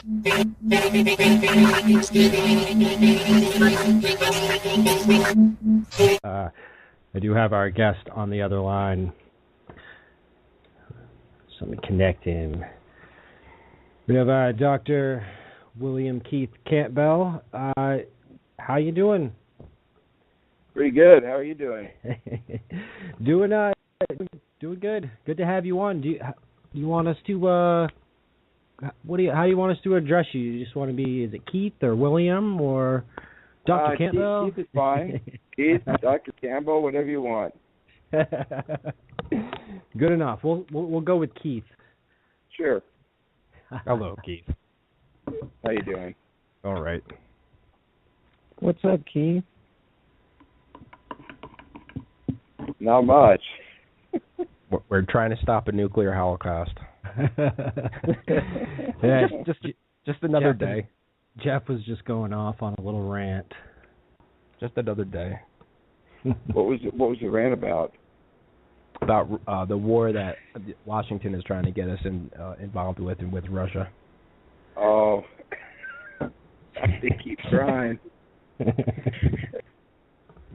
I do have our guest on the other line. So let me connect him. We have Dr. William Keith Campbell. How you doing? Pretty good. How are you doing? Doing good. Good to have you on. Do you want us to how do you want us to address you? You just want to be, is it Keith or William or Dr. Campbell? Keith is fine. Keith, Dr. Campbell, whatever you want. Good enough. We'll go with Keith. Sure. Hello, Keith. How you doing? All right. What's up, Keith? Not much. We're trying to stop a nuclear holocaust. Yeah, just another day. Jeff was just going off on a little rant. Just another day. What was the rant about? About the war that Washington is trying to get us involved with Russia. Oh, they keep trying.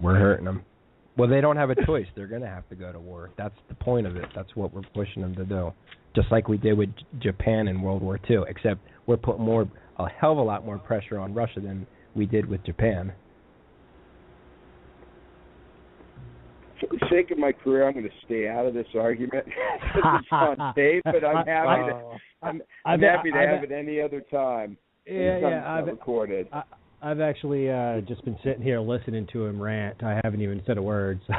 We're hurting them. Well, they don't have a choice. They're going to have to go to war. That's the point of it. That's what we're pushing them to do. Just like we did with Japan in World War II, except we're putting a hell of a lot more pressure on Russia than we did with Japan. For the sake of my career, I'm going to stay out of this argument. It's on tape, but I'm happy to have it any other time. I've recorded. I've actually just been sitting here listening to him rant. I haven't even said a word. So.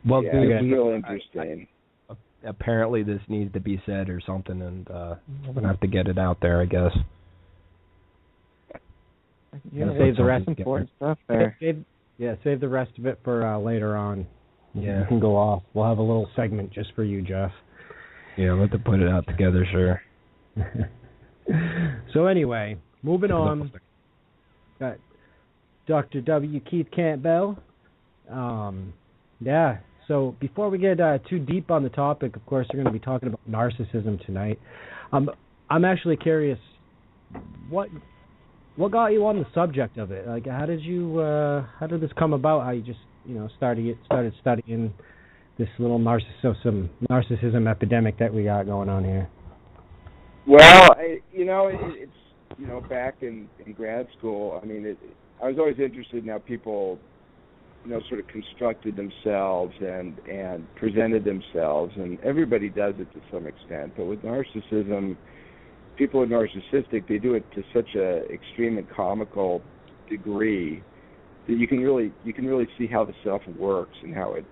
Well, yeah, it's real interesting. Apparently, this needs to be said or something, and we're going to have to get it out there, I guess. Yeah, save the rest important stuff there. Save the rest of it for later on. Yeah. You can go off. We'll have a little segment just for you, Jeff. Yeah, we'll have to put it out together, sure. So anyway, moving on. Got Dr. W. Keith Campbell. So before we get too deep on the topic, of course, we're going to be talking about narcissism tonight. I'm actually curious, what got you on the subject of it? Like, how did this come about? How you just started studying this little narcissism epidemic that we got going on here? Well, it's back in grad school. I mean, I was always interested in how people, sort of constructed themselves and presented themselves, and everybody does it to some extent. But with narcissism, people are narcissistic. They do it to such a extreme and comical degree that you can really see how the self works and how it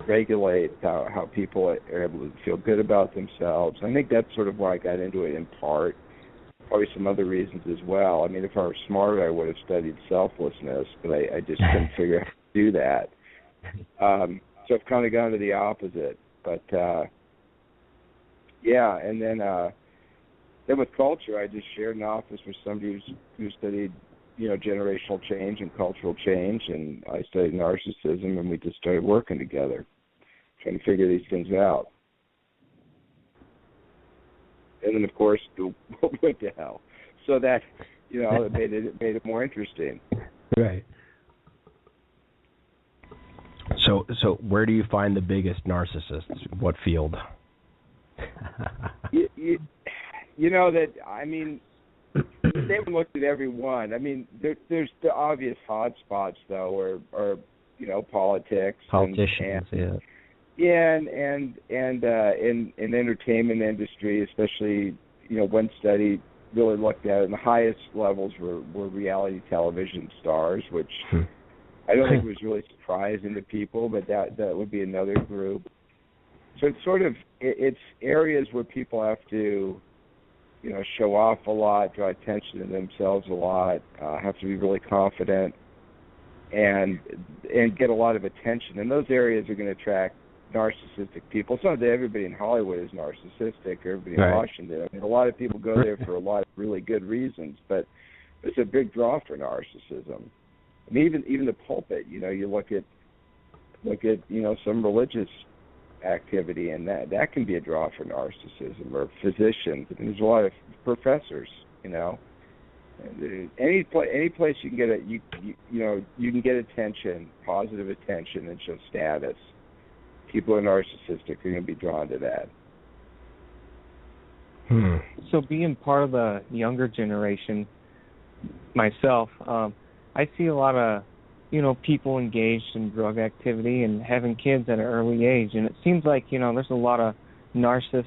regulates how people are able to feel good about themselves. I think that's sort of why I got into it in part. Probably some other reasons as well. I mean, if I were smarter, I would have studied selflessness, but I just couldn't figure out how to do that. So I've kind of gone to the opposite. But and then with culture, I just shared an office with somebody who studied generational change and cultural change, and I studied narcissism, and we just started working together, trying to figure these things out. And then, of course, the world went to hell. So that, it made it more interesting. Right. So where do you find the biggest narcissists? What field? They haven't looked at every one. I mean, there's the obvious hot spots, though, or politics. Politicians, and in entertainment industry, especially, one study really looked at it, and the highest levels were reality television stars, which I don't think was really surprising to people, but that would be another group. So it's sort of, it's areas where people have to, show off a lot, draw attention to themselves a lot, have to be really confident, and get a lot of attention. And those areas are going to attract narcissistic people. It's not that everybody in Hollywood is narcissistic or everybody in Washington. I mean, a lot of people go there for a lot of really good reasons, but it's a big draw for narcissism. I mean, even the pulpit. You look at some religious activity, and that can be a draw for narcissism. Or physicians. I mean, there's a lot of professors, you know. Any place you can get you can get attention, positive attention, and show status. People who are narcissistic are going to be drawn to that. So being part of the younger generation, myself, I see a lot of, people engaged in drug activity and having kids at an early age, and it seems like, there's a lot of narcissists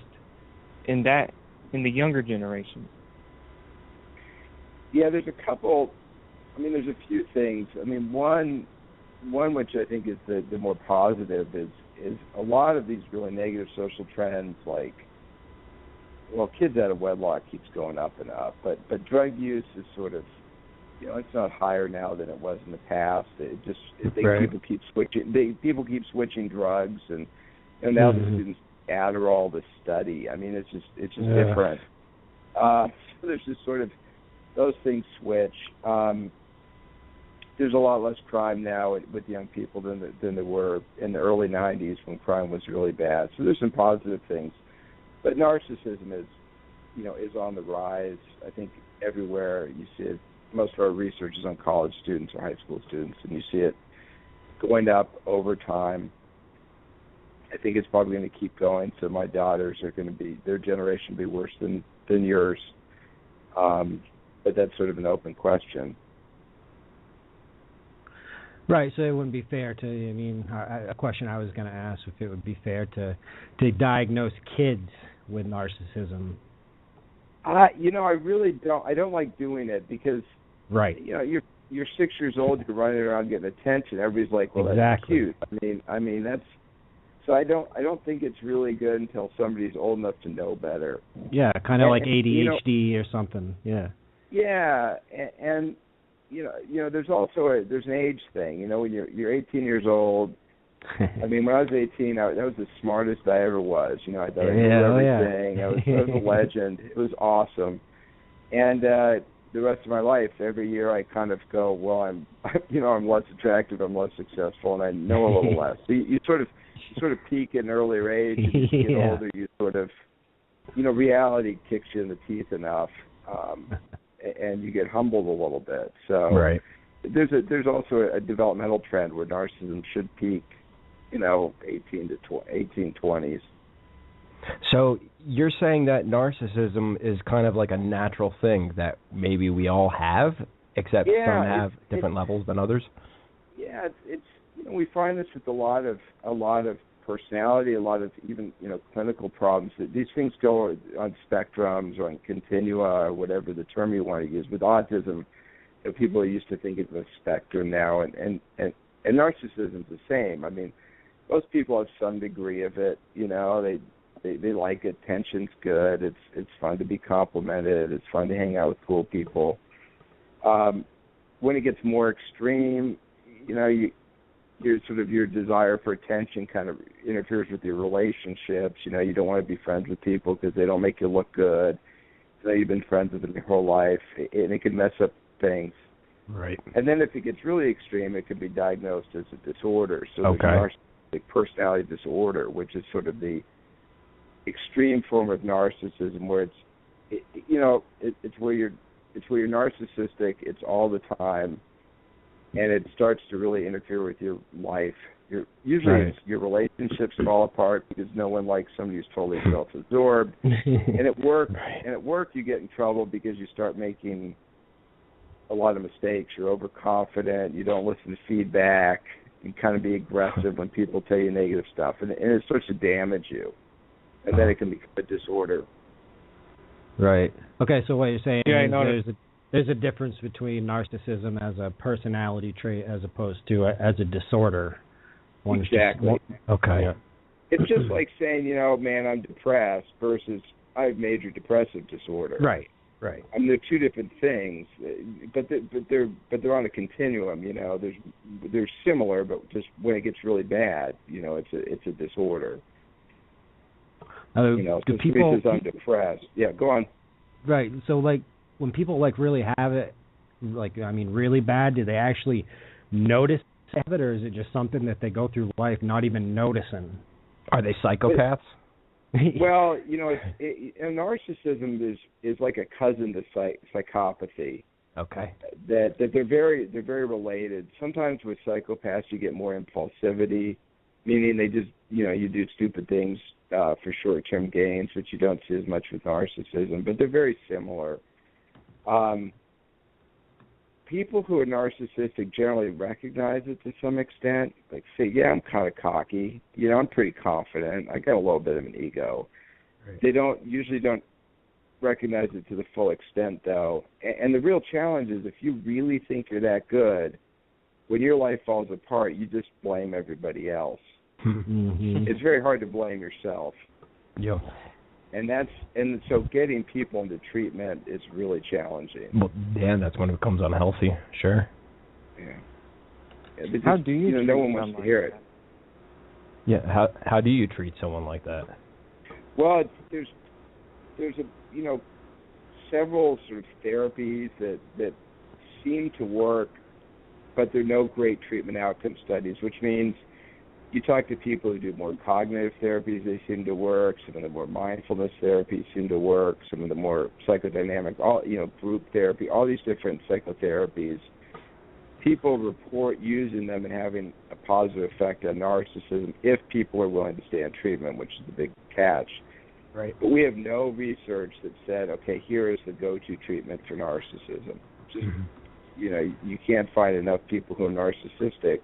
in the younger generation. Yeah, there's a couple. I mean, there's a few things. I mean, one which I think is the more positive is a lot of these really negative social trends, like, well, kids out of wedlock keeps going up and up, but drug use is sort of, it's not higher now than it was in the past. People keep switching. People keep switching drugs, and now the students Adderall to study. I mean, it's just different. So there's just sort of those things switch. There's a lot less crime now with young people than there were in the early 90s when crime was really bad. So there's some positive things. But narcissism is on the rise. I think everywhere you see it. Most of our research is on college students or high school students, and you see it going up over time. I think it's probably going to keep going. So my daughters are going to be, their generation will be worse than yours. But that's sort of an open question. Right, so it wouldn't be fair a question I was going to ask, if it would be fair to diagnose kids with narcissism. I really don't. I don't like doing it because, right, you're 6 years old, you're running around getting attention. Everybody's like, well, exactly. That's cute. I mean that's. So I don't think it's really good until somebody's old enough to know better. Yeah, kind of like ADHD or something. Yeah. Yeah, and there's also there's an age thing. When you're 18 years old. I mean, when I was 18, that was the smartest I ever was. I thought I knew everything. I was a legend. It was awesome. And the rest of my life, every year I kind of go, well, I'm less attractive, I'm less successful, and I know a little less. So you sort of peak at an earlier age, and as you get older, you sort of, reality kicks you in the teeth enough, and you get humbled a little bit. So right. There's also a developmental trend where narcissism should peak, 18-20s. So you're saying that narcissism is kind of like a natural thing that maybe we all have, except some have different levels than others? Yeah, it's we find this with a lot of personality, a lot of even clinical problems. These things go on spectrums or on continua or whatever the term you want to use. With autism, people are used to thinking of a spectrum now, and narcissism's the same. I mean, most people have some degree of it. They like it. Attention's good. It's fun to be complimented. It's fun to hang out with cool people. When it gets more extreme, your desire for attention kind of interferes with your relationships. You don't want to be friends with people because they don't make you look good. You've been friends with them your whole life, and it can mess up things. Right. And then if it gets really extreme, it can be diagnosed as a disorder. So there's narcissistic personality disorder, which is sort of the extreme form of narcissism, where it's where you're narcissistic. It's all the time, and it starts to really interfere with your life. Usually your relationships fall apart because no one likes somebody who's totally self-absorbed. And at work, you get in trouble because you start making a lot of mistakes. You're overconfident. You don't listen to feedback. You kind of be aggressive when people tell you negative stuff, and it starts to damage you. And then it can become a disorder. Right. Okay, so what you're saying is there's a difference between narcissism as a personality trait as opposed to as a disorder. Exactly. Okay. Yeah. It's just like saying, man, I'm depressed versus I have major depressive disorder. Right. I mean, they're two different things, but they're on a continuum. They're similar, but just when it gets really bad, it's a disorder. So people says I'm depressed. Yeah, go on. Right. So when people really have it, really bad, do they actually notice it, or is it just something that they go through life not even noticing? Are they psychopaths? Well, you know, narcissism is like a cousin to psychopathy. Okay. That they're very related. Sometimes with psychopaths you get more impulsivity, meaning they just, you know, you do stupid things for short-term gains, which you don't see as much with narcissism, but they're very similar. People who are narcissistic generally recognize it to some extent. Like, say, yeah, I'm kind of cocky. You know, I'm pretty confident. I got a little bit of an ego. Right. They usually don't recognize it to the full extent, though. And the real challenge is if you really think you're that good, when your life falls apart, you just blame everybody else. Mm-hmm. It's very hard to blame yourself. Yeah. And so getting people into treatment is really challenging. Well, yeah, that's when it becomes unhealthy. Sure. Yeah. How do you treat no one wants to hear it. Yeah. How do you treat someone like that? Well, there's several sort of therapies that seem to work, but there are no great treatment outcome studies, which means you talk to people who do more cognitive therapies, they seem to work. Some of the more mindfulness therapies seem to work. Some of the more psychodynamic, group therapy, all these different psychotherapies. People report using them and having a positive effect on narcissism if people are willing to stay on treatment, which is the big catch. Right. But we have no research that said, okay, here is the go-to treatment for narcissism. Just, you can't find enough people who are narcissistic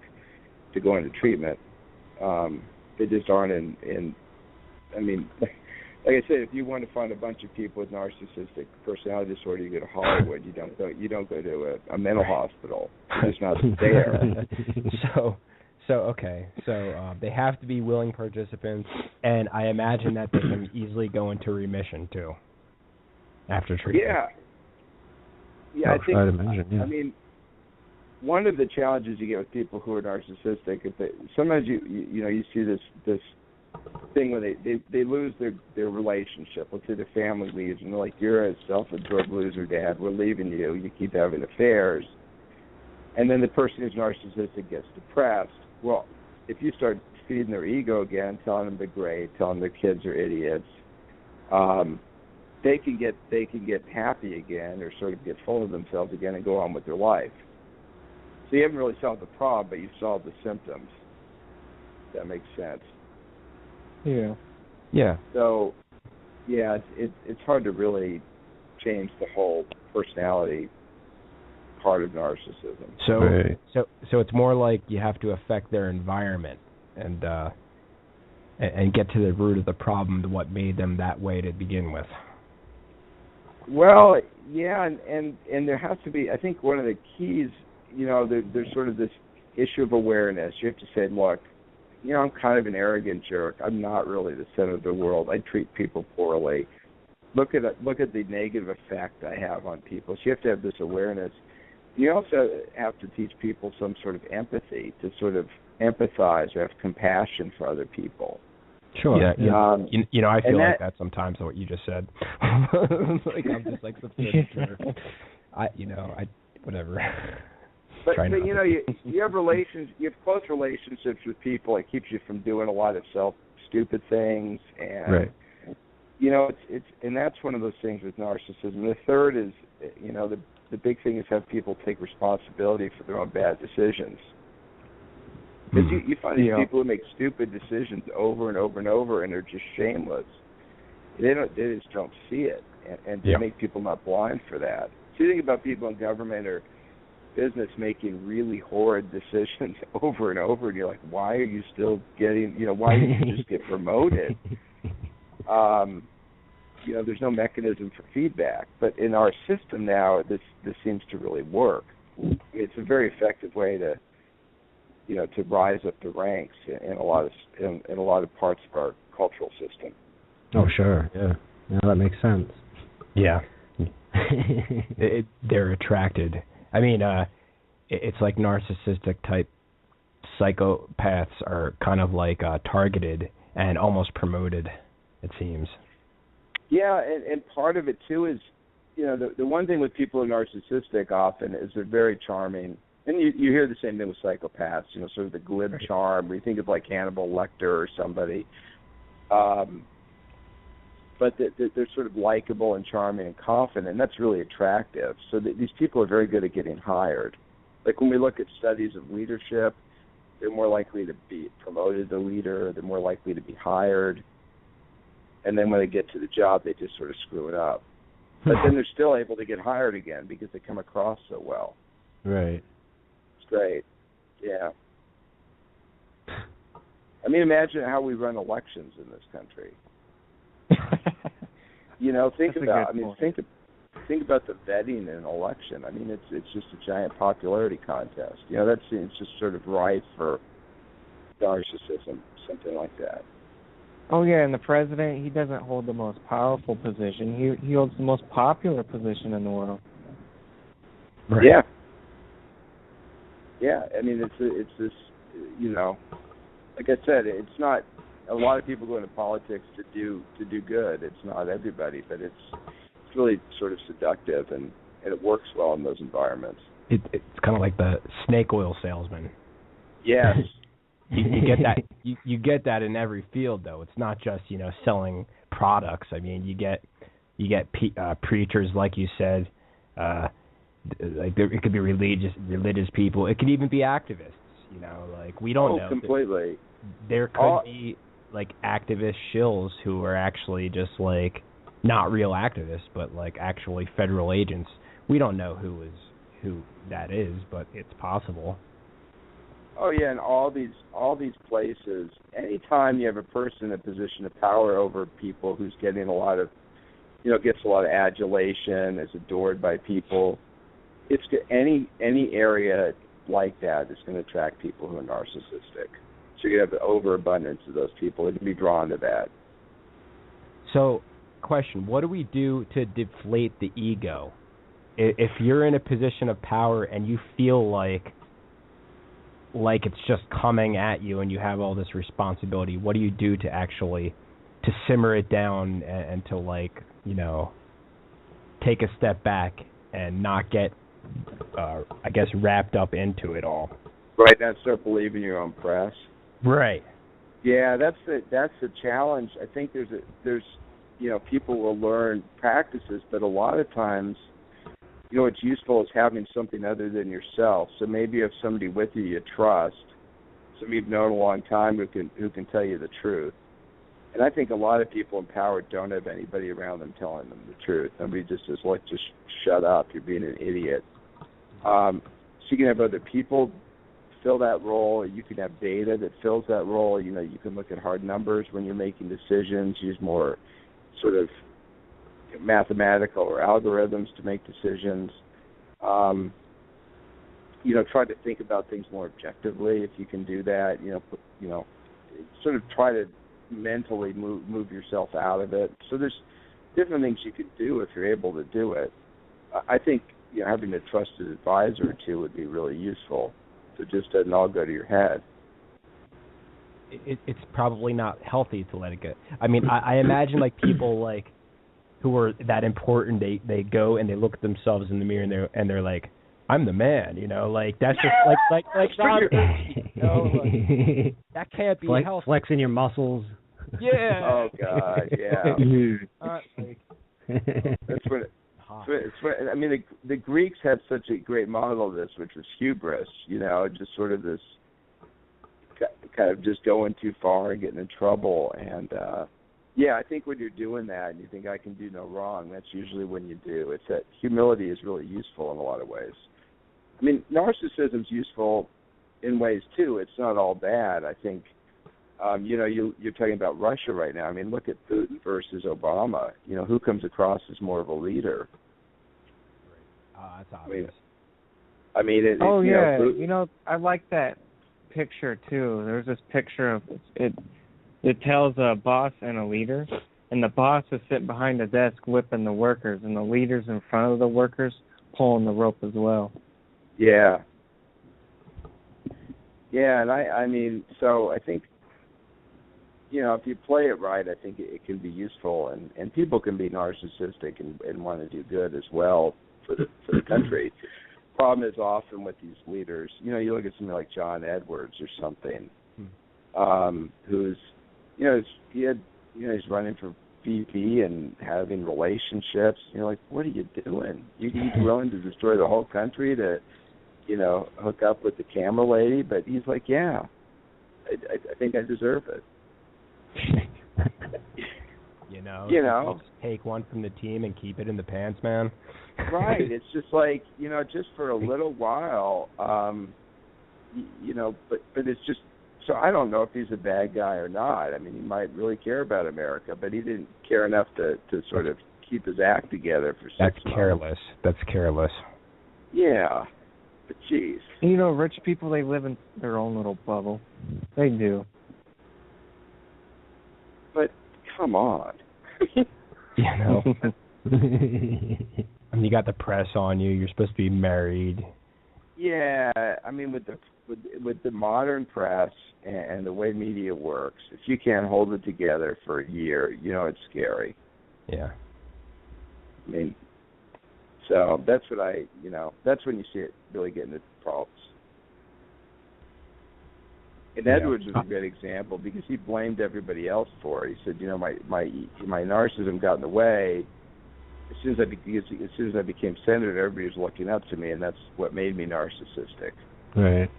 to go into treatment. They just aren't in. I mean, like I said, if you want to find a bunch of people with narcissistic personality disorder, you go to Hollywood. You don't go to a mental hospital. It's just not there. So they have to be willing participants, and I imagine that they can easily go into remission too after treatment. Yeah, I think. I'd imagine. Yeah. I mean, one of the challenges you get with people who are narcissistic is that sometimes you see this thing where they lose their relationship. Let's say the family leaves and they're like, you're a self-absorbed loser, Dad. We're leaving you. You keep having affairs. And then the person who's narcissistic gets depressed. Well, if you start feeding their ego again, telling them they're great, telling them their kids are idiots, they can get happy again or sort of get full of themselves again and go on with their life. So you haven't really solved the problem, but you've solved the symptoms. That makes sense. Yeah. Yeah. So, yeah, it's hard to really change the whole personality part of narcissism. So it's more like you have to affect their environment and get to the root of the problem, what made them that way to begin with. Well, yeah, and there has to be. I think one of the keys. There's sort of this issue of awareness. You have to say, look, I'm kind of an arrogant jerk. I'm not really the center of the world. I treat people poorly. Look at the negative effect I have on people. So you have to have this awareness. You also have to teach people some sort of empathy, to sort of empathize or have compassion for other people. Sure. Yeah. I feel like that sometimes. What you just said. Like I'm just like such a jerk. Whatever. But you have close relationships with people. It keeps you from doing a lot of stupid things, and right. And that's one of those things with narcissism. The third is, the big thing is have people take responsibility for their own bad decisions. Because you find these people who make stupid decisions over and over and over, and they're just shameless. They just don't see it, and they make people not blind for that. So you think about people in government or business making really horrid decisions over and over, and you're like, why are you still getting, why didn't you just get promoted? There's no mechanism for feedback. But in our system now, this seems to really work. It's a very effective way to rise up the ranks in a lot of parts of our cultural system. Oh, sure. Yeah, that makes sense. Yeah. They're attracted. I mean, it's like narcissistic type psychopaths are kind of like targeted and almost promoted, it seems. Yeah, and part of it too is, the one thing with people who are narcissistic often is they're very charming And you hear the same thing with psychopaths, sort of the glib charm, where you think of like Hannibal Lecter or somebody. But they're sort of likable and charming and confident, and that's really attractive. So these people are very good at getting hired. Like when we look at studies of leadership, they're more likely to be promoted to leader, they're more likely to be hired, and then when they get to the job, they just sort of screw it up. But then they're still able to get hired again because they come across so well. Right. It's great. Yeah. I mean, imagine how we run elections in this country. Think about the vetting in an election. I mean, it's just a giant popularity contest. It's just sort of rife for narcissism, something like that. Oh yeah, and the president, he doesn't hold the most powerful position. He holds the most popular position in the world. Right. Yeah. Yeah, I mean, it's this, like I said, it's not. A lot of people go into politics to do good. It's not everybody, but it's really sort of seductive, and it works well in those environments. It's kind of like the snake oil salesman. Yes. you get that. You get that in every field, though. It's not just selling products. I mean, you get preachers, like you said. It could be religious people. It could even be activists. Like we don't know. Oh, completely. There could be like activist shills who are actually just like not real activists, but like actually federal agents. We don't know who that is, but it's possible. Oh yeah, and all these places. Anytime you have a person in a position of power over people who's getting a lot of, gets a lot of adulation, is adored by people, it's any area like that is going to attract people who are narcissistic. So you have an overabundance of those people that can be drawn to that. So, question, what do we do to deflate the ego? If you're in a position of power and you feel like it's just coming at you and you have all this responsibility, what do you do to actually to simmer it down and to take a step back and not get wrapped up into it all? Right, now start believing your own press. Right. Yeah, that's the challenge. I think there's people will learn practices, but a lot of times, what's useful is having something other than yourself. So maybe you have somebody with you trust, somebody you've known a long time who can tell you the truth. And I think a lot of people in power don't have anybody around them telling them the truth. Nobody just says, "Look, just shut up. You're being an idiot." So you can have other people fill that role. You can have data that fills that role. You can look at hard numbers when you're making decisions. Use more sort of mathematical or algorithms to make decisions. Try to think about things more objectively if you can do that. Sort of try to mentally move yourself out of it. So there's different things you could do if you're able to do it. I think having a trusted advisor or two would be really useful. So it just doesn't all go to your head. It's probably not healthy to let it go. I mean, I imagine like people like who are that important. They go and they look at themselves in the mirror and they're like, "I'm the man," like that's just like not, that can't be healthy. Flexing your muscles. Yeah. Oh God, yeah. That's what. I mean, the Greeks had such a great model of this, which was hubris. Just sort of this kind of just going too far and getting in trouble. And I think when you're doing that and you think I can do no wrong, that's usually when you do. It's that humility is really useful in a lot of ways. I mean, narcissism's useful in ways too. It's not all bad. I think. You're talking about Russia right now. I mean, look at Putin versus Obama. Who comes across as more of a leader? That's obvious. I mean, I like that picture too. There's this picture of it. It tells a boss and a leader, and the boss is sitting behind the desk whipping the workers, and the leader's in front of the workers pulling the rope as well. Yeah. Yeah, and I mean, so I think. If you play it right, I think it can be useful, and people can be narcissistic and want to do good as well for the country. problem is often with these leaders, you look at somebody like John Edwards or something, who's, he's running for VP and having relationships. You're like, what are you doing? He's willing to destroy the whole country to, hook up with the camera lady, but he's like, yeah, I think I deserve it. Just take one from the team and keep it in the pants, man. Right. It's just like, just for a little while, but it's just, so I don't know if he's a bad guy or not. I mean, he might really care about America, but he didn't care enough to sort of keep his act together for 6 months. That's careless. Yeah. But geez. Rich people, they live in their own little bubble. They do. But come on. And you got the press on you. You're supposed to be married. Yeah, I mean, with the modern press and the way media works, if you can't hold it together for a year, it's scary. Yeah. I mean, so that's what that's when you see it really getting into problems. And Edwards was a good example because he blamed everybody else for it. He said, my narcissism got in the way. As soon as I became senator, everybody was looking up to me, and that's what made me narcissistic. Right. It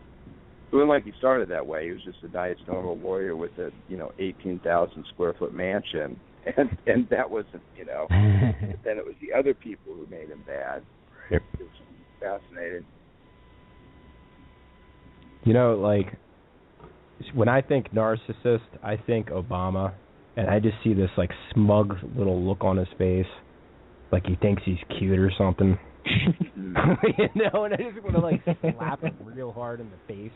wasn't like he started that way. He was just a nice, normal lawyer with a 18,000 square foot mansion, and that wasn't Then it was the other people who made him bad. Yep. It was fascinating. When I think narcissist, I think Obama, and I just see this smug little look on his face, like he thinks he's cute or something. And I just want to slap him real hard in the face.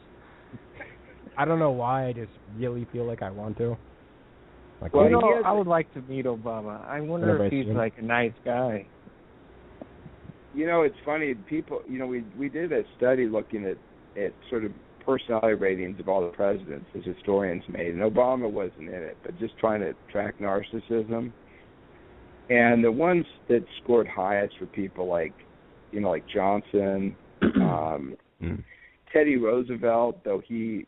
I don't know why, I just really feel like I want to. I would like to meet Obama. I wonder if he's a nice guy. It's funny, people, we did a study looking at sort of personality ratings of all the presidents, as historians made, and Obama wasn't in it, but just trying to track narcissism. And the ones that scored highest were people like Johnson, Teddy Roosevelt, though he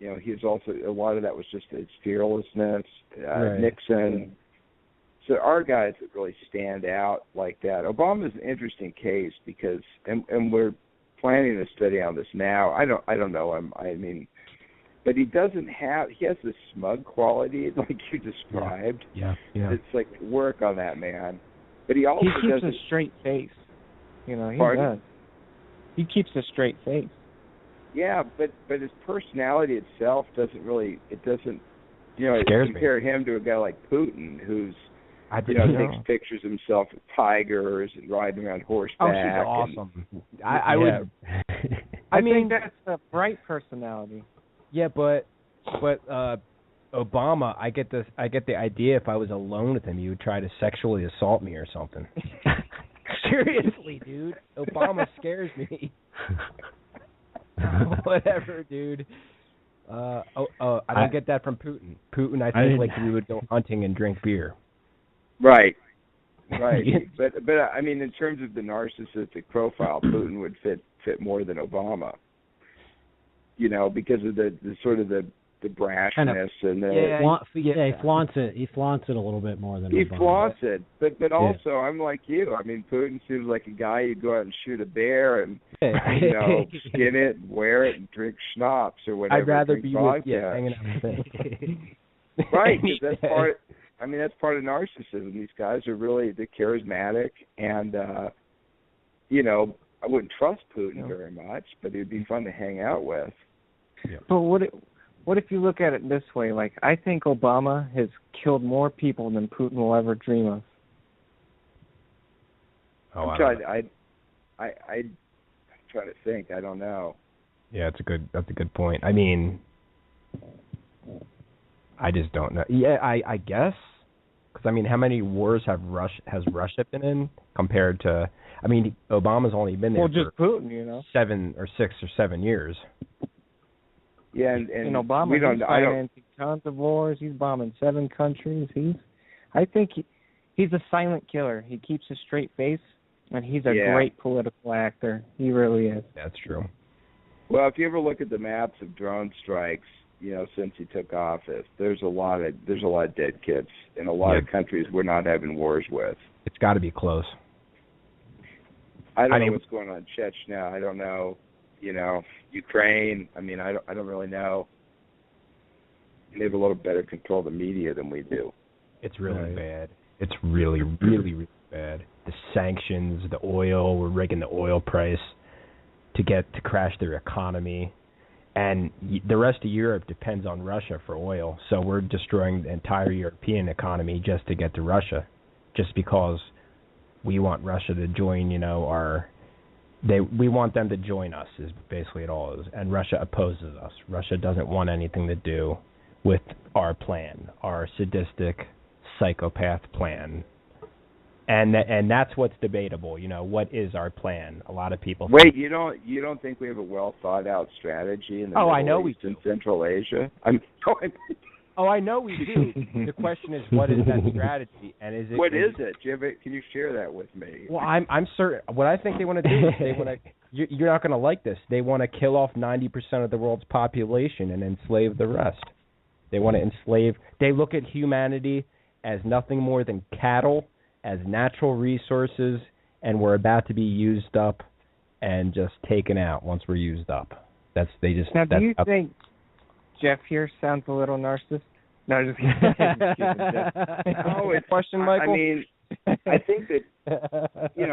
was also, a lot of that was just his fearlessness, right. Nixon. So our guys that really stand out like that. Obama's an interesting case because, and we're planning a study on this now. I don't know him. I mean, but he has this smug quality like you described. Yeah. It's like work on that man. But he also keeps a straight face. He does. He keeps a straight face. Yeah, but his personality itself doesn't scares compare me. him to a guy like Putin who's takes pictures of himself with tigers and riding around horseback. Oh, she's awesome. I would. I think that's a bright personality. Yeah, but Obama, I get the idea if I was alone with him, he would try to sexually assault me or something. Seriously, dude. Obama scares me. Whatever, dude. I don't get that from Putin. Putin, I think we would go hunting and drink beer. Right. but I mean, in terms of the narcissistic profile, Putin would fit more than Obama. Because of the sort of the brashness and the he flaunts it. He flaunts it a little bit more than he Obama. flaunts it. But also, I'm like you. I mean, Putin seems like a guy you'd go out and shoot a bear and skin it, and wear it, and drink schnapps or whatever. I'd rather be with hanging out with him. Right, because that's part. I mean, that's part of narcissism. These guys are really charismatic, and I wouldn't trust Putin very much, but he'd be fun to hang out with. Yeah. But what if you look at it this way? Like, I think Obama has killed more people than Putin will ever dream of. Oh, I'm trying to think. I don't know. Yeah, that's a good point. I mean, I just don't know. Yeah, I guess. Because, I mean, how many wars has Russia been in compared to... I mean, Obama's only been there just for Putin, 6 or 7 years. Yeah, and Obama, he's financing tons of wars. He's bombing 7 countries. I think he's a silent killer. He keeps a straight face. And he's a great political actor. He really is. That's true. Well, if you ever look at the maps of drone strikes, since he took office, there's a lot of dead kids in a lot of countries we're not having wars with. It's got to be close. I don't know what's going on in Chechnya. I don't know, Ukraine. I don't really know. They have a little better control of the media than we do. It's really bad. It's really, really, really bad. The sanctions, the oil, we're rigging the oil price to crash their economy. And the rest of Europe depends on Russia for oil. So we're destroying the entire European economy just to get to Russia, just because we want Russia to join, we want them to join us is basically it all is. And Russia opposes us. Russia doesn't want anything to do with our plan, our sadistic psychopath plan. And that's what's debatable. What is our plan? A lot of people. Wait, you don't think we have a well thought out strategy in the Middle East and Central Asia? I know we do. The question is, what is that strategy, and is it? What is it? Can you share that with me? Well, I'm certain. What I think they want to do is they want to. You're not going to like this. They want to kill off 90% of the world's population and enslave the rest. They want to enslave. They look at humanity as nothing more than cattle, as natural resources, and we're about to be used up and just taken out once we're used up. Now, do you think Jeff here sounds a little narcissist? No, just kidding. No, it's question, Michael. I think that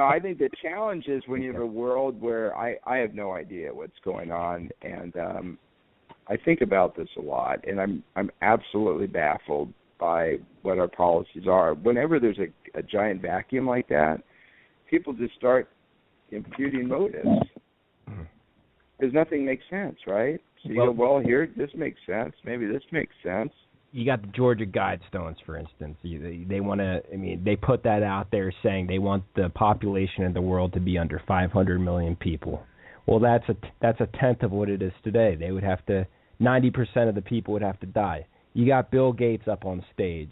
I think the challenge is when you have a world where I have no idea what's going on, and I think about this a lot, and I'm absolutely baffled by what our policies are. Whenever there's a giant vacuum like that, people just start imputing motives. Because nothing makes sense, right? So you go, here, this makes sense. Maybe this makes sense. You got the Georgia Guidestones, for instance. They want to, they put that out there saying they want the population of the world to be under 500 million people. Well, that's a tenth of what it is today. They would have to, 90% of the people would have to die. You got Bill Gates up on stage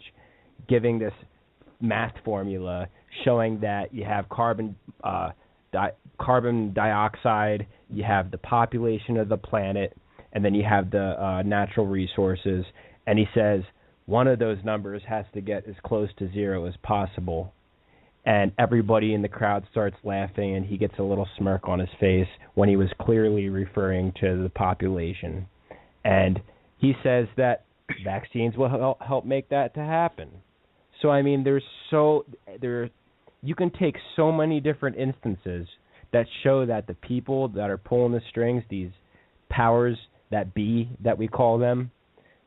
giving this math formula showing that you have carbon dioxide, you have the population of the planet, and then you have the natural resources. And he says one of those numbers has to get as close to zero as possible. And everybody in the crowd starts laughing, and he gets a little smirk on his face when he was clearly referring to the population. And he says that vaccines will help make that to happen. So, you can take so many different instances that show that the people that are pulling the strings, these powers that be, that we call them,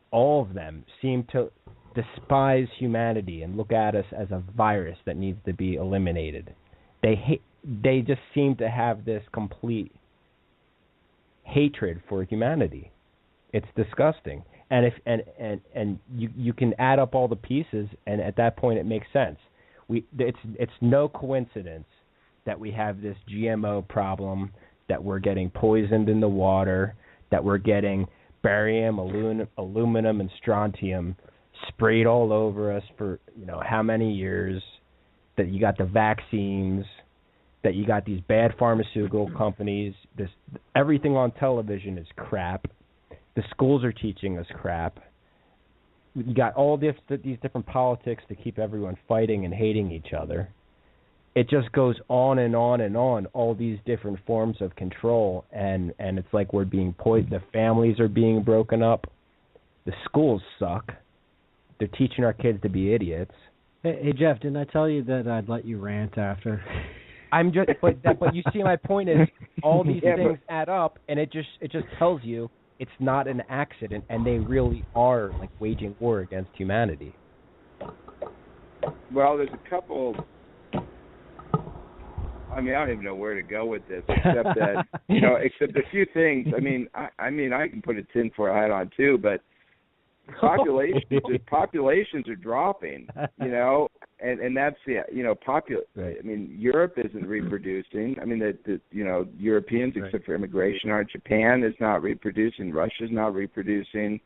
all of them seem to despise humanity and look at us as a virus that needs to be eliminated. They just seem to have this complete hatred for humanity. It's disgusting. And you can add up all the pieces, and at that point it makes sense. It's no coincidence that we have this GMO problem, that we're getting poisoned in the water, that we're getting barium, aluminum, and strontium sprayed all over us for how many years, that you got the vaccines, that you got these bad pharmaceutical companies. Everything on television is crap. The schools are teaching us crap. You got all these different politics to keep everyone fighting and hating each other. It just goes on and on and on, all these different forms of control, and it's like we're being poisoned. The families are being broken up. The schools suck. They're teaching our kids to be idiots. Hey Jeff, didn't I tell you that I'd let you rant after? But you see, my point is all these things add up, and it just tells you it's not an accident, and they really are like waging war against humanity. Well, there's a couple. I don't even know where to go with this, except that except a few things. I can put a tinfoil hat on too, but populations are dropping. And that's the Right. Europe isn't reproducing. The Europeans, except for immigration, aren't. Japan is not reproducing. Russia's not reproducing.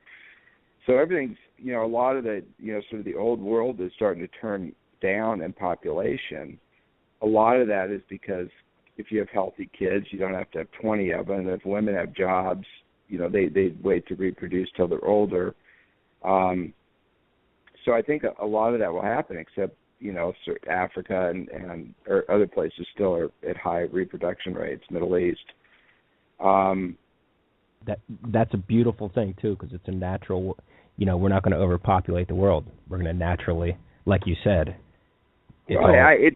So everything's a lot of the sort of the old world is starting to turn down in population. a lot of that is because if you have healthy kids, you don't have to have 20 of them. And if women have jobs, they wait to reproduce till they're older. So I think a lot of that will happen, except, Africa and or other places still are at high reproduction rates, Middle East. That's a beautiful thing, too, because it's a natural, we're not going to overpopulate the world. We're going to naturally, like you said. It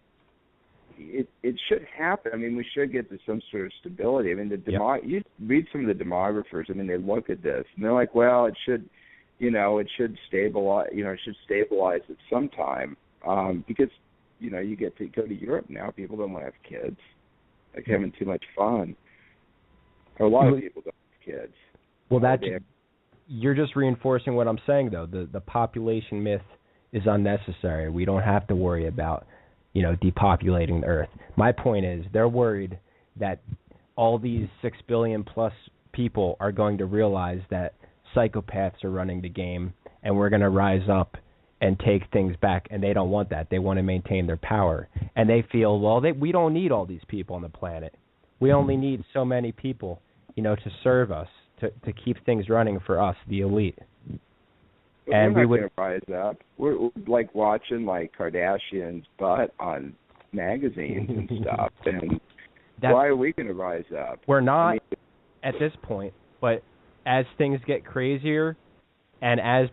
should happen. I mean, we should get to some sort of stability. I mean, you read some of the demographers. I mean, they look at this and they're like, well, it should stabilize. It should stabilize at some time because you get to go to Europe now. People don't want to have kids, like having too much fun. Or a lot of people don't have kids. Well, you're just reinforcing what I'm saying, though. The population myth is unnecessary. We don't have to worry about depopulating the earth. My point is they're worried that all these 6 billion plus people are going to realize that psychopaths are running the game and we're going to rise up and take things back, and they don't want that. They want to maintain their power. And they feel, we don't need all these people on the planet. We only need so many people, to serve us, to keep things running for us, the elite. And we're not going to rise up. We're like watching Kardashian's butt on magazines and stuff. And why are we going to rise up? We're not at this point, but as things get crazier, and as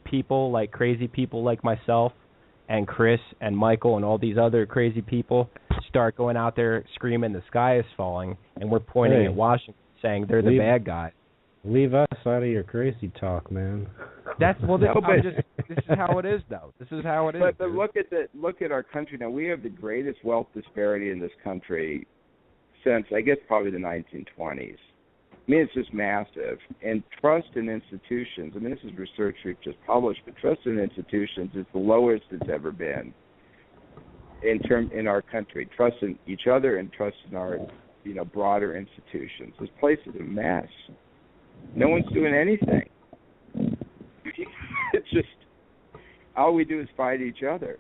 crazy people like myself and Chris and Michael and all these other crazy people start going out there screaming the sky is falling, and we're pointing at Washington saying they're the bad guys. Leave us out of your crazy talk, man. This is how it is, though. This is how it is. But look at our country now. We have the greatest wealth disparity in this country since, I guess, probably the 1920s. I mean, it's just massive. And trust in institutions, this is research we've just published, but trust in institutions is the lowest it's ever been in our country. Trust in each other and trust in our, broader institutions. This place is a mess. No one's doing anything. It's just, all we do is fight each other.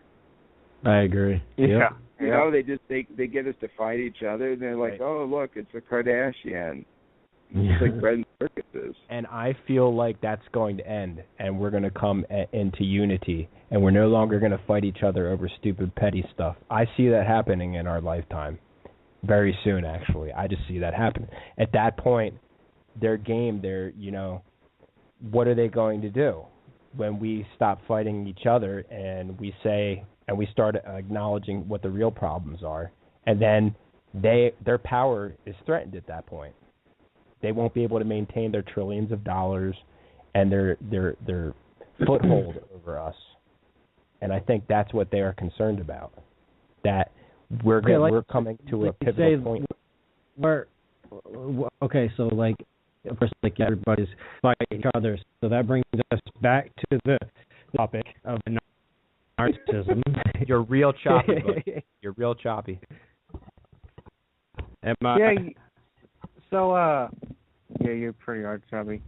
I agree. Yeah. They get us to fight each other, and they're like, oh, look, it's a Kardashian. It's like bread and circuses. And I feel like that's going to end, and we're going to come into unity, and we're no longer going to fight each other over stupid, petty stuff. I see that happening in our lifetime very soon, actually. I just see that happen. At that point, what are they going to do when we stop fighting each other and we start acknowledging what the real problems are, and then their power is threatened at that point. They won't be able to maintain their trillions of dollars and their foothold over us. And I think that's what they are concerned about. That we're coming to a pivotal point. So of course, everybody's fighting each other. So that brings us back to the topic of narcissism. You're real choppy, buddy. You're real choppy. Am I? Yeah. So, you're pretty hard, chubby.